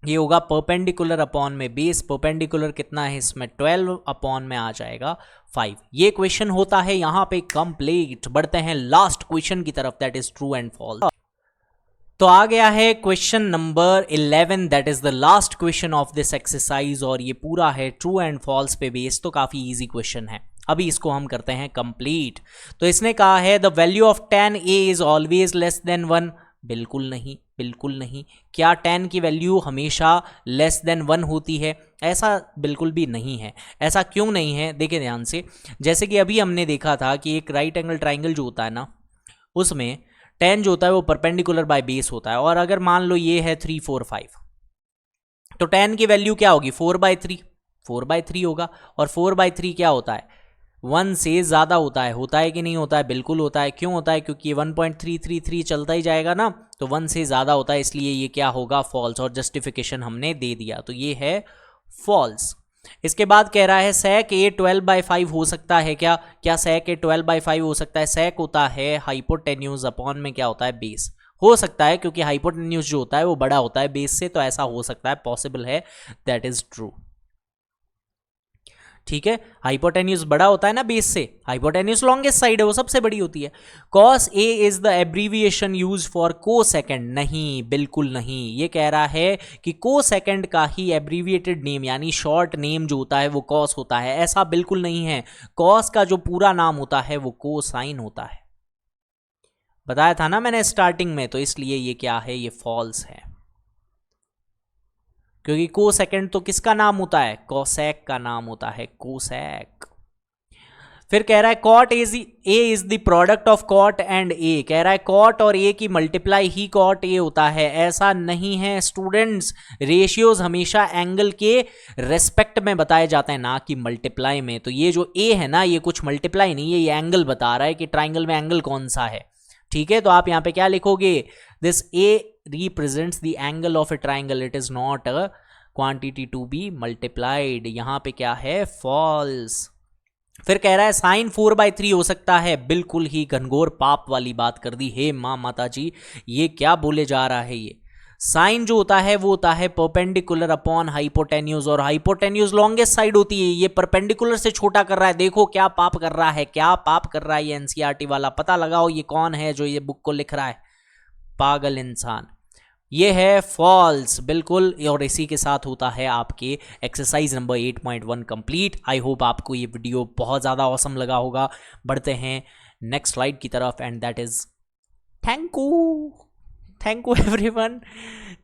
ये होगा परपेंडिकुलर अपॉन में बेस। परपेंडिकुलर कितना है इसमें 12 अपॉन में आ जाएगा 5। ये क्वेश्चन होता है यहाँ पे कंप्लीट। बढ़ते हैं लास्ट क्वेश्चन की तरफ, that is true and false. तो आ गया है question number 11, that is the last question of this exercise, और ये पूरा है ट्रू एंड फॉल्स पे बेस। तो काफी इजी क्वेश्चन है, अभी इसको हम करते हैं कंप्लीट। तो इसने कहा है the value of tan a is always less than 1। बिल्कुल नहीं, बिल्कुल नहीं। क्या tan की वैल्यू हमेशा लेस देन 1 होती है? ऐसा बिल्कुल भी नहीं है। ऐसा क्यों नहीं है, देखिए ध्यान से। जैसे कि अभी हमने देखा था कि एक राइट एंगल ट्राइंगल जो होता है ना, उसमें tan जो होता है वो परपेंडिकुलर बाय बेस होता है। और अगर मान लो ये है 3 4 5, तो tan की वैल्यू क्या होगी 4/3, 4/3 होगा। और 4/3 क्या होता है, 1 से ज़्यादा होता है कि नहीं होता है? बिल्कुल होता है। क्यों होता है? क्योंकि ये 1.333 चलता ही जाएगा ना, तो 1 से ज़्यादा होता है, इसलिए ये क्या होगा फॉल्स। और जस्टिफिकेशन हमने दे दिया, तो ये है फॉल्स। इसके बाद कह रहा है sec a 12/5 हो सकता है क्या? क्या sec a 12/5 हो सकता है? sec होता है हाइपोटेन्यूज अपॉन में क्या होता है, बेस। हो सकता है क्योंकि हाइपोटेन्यूज जो होता है वो बड़ा होता है बेस से, तो ऐसा हो सकता है, पॉसिबल है, दैट इज ट्रू। ठीक है, हाइपोटेन्यूज बड़ा होता है ना बेस से, हाइपोटेन्यूज लॉन्गेस्ट साइड है, वो सबसे बड़ी होती है। cos a is the abbreviation use for cosecant. नहीं, बिल्कुल नहीं। ये कह रहा है कि कोसेकेंड का ही एब्रीविएटेड नेम यानी शॉर्ट नेम जो होता है वो cos होता है। ऐसा बिल्कुल नहीं है। cos का जो पूरा नाम होता है वो कोसाइन होता है, बताया था ना मैंने स्टार्टिंग में। तो इसलिए ये क्या है, ये फॉल्स है, क्योंकि कोसेकेंड तो किसका नाम होता है, कोसेक का नाम होता है, कोसेक। फिर कह रहा है cot A is the product of cot and A. कह रहा है कॉट और ए की मल्टीप्लाई ही कॉट ए होता है। ऐसा नहीं है स्टूडेंट्स, रेशियोज हमेशा एंगल के रेस्पेक्ट में बताए जाते हैं, ना कि मल्टीप्लाई में। तो ये जो ए है ना, ये कुछ मल्टीप्लाई नहीं है, ये एंगल बता रहा है कि ट्राइंगल में एंगल कौन सा है। ठीक है, तो आप यहाँ पे क्या लिखोगे, this A represents the angle of a triangle, it is not a quantity to be multiplied। यहाँ पे क्या है, false। फिर कह रहा है साइन 4/3 हो सकता है। बिल्कुल ही घनघोर पाप वाली बात कर दी। हे माँ माता जी, ये क्या बोले जा रहा है। ये साइन जो होता है वो होता है परपेंडिकुलर अपॉन हाइपोटेन्यूज, और हाइपोटेन्यूज लॉन्गेस्ट साइड होती है। ये परपेंडिकुलर से छोटा कर रहा है। देखो क्या पाप कर रहा है, क्या पाप कर रहा है ये एनसीईआरटी वाला। पता लगाओ ये कौन है जो ये बुक को लिख रहा है, पागल इंसान। ये है फॉल्स बिल्कुल। और इसी के साथ होता है आपके exercise number 8.1 complete. I hope आपको ये वीडियो बहुत ज़्यादा ऑसम लगा होगा। बढ़ते हैं नेक्स्ट स्लाइड की तरफ, and that is thank you everyone.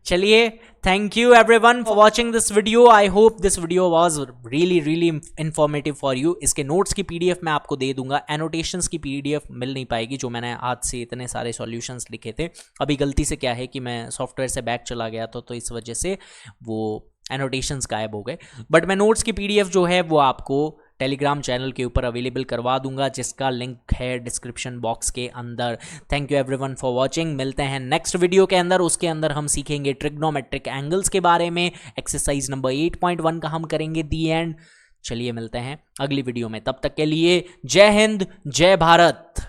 चलिए, thank you everyone for watching this video. I hope this video was really informative for you. इसके नोट्स की पीडीएफ मैं आपको दे दूंगा। एनोटेशंस की पीडीएफ मिल नहीं पाएगी, जो मैंने आज से इतने सारे सॉल्यूशंस लिखे थे। अभी गलती से क्या है कि मैं सॉफ्टवेयर से बैक चला गया था, तो इस वजह से वो एनोटेशंस गायब हो गए। बट मैं नोट्स की पीडीएफ जो है वो आपको टेलीग्राम चैनल के ऊपर अवेलेबल करवा दूंगा, जिसका लिंक है डिस्क्रिप्शन बॉक्स के अंदर। Thank you everyone for watching. मिलते हैं नेक्स्ट वीडियो के अंदर। उसके अंदर हम सीखेंगे ट्रिग्नोमेट्रिक एंगल्स के बारे में। एक्सरसाइज नंबर 8.1 का हम करेंगे दी एंड। चलिए मिलते हैं अगली वीडियो में, तब तक के लिए जय हिंद जय भारत।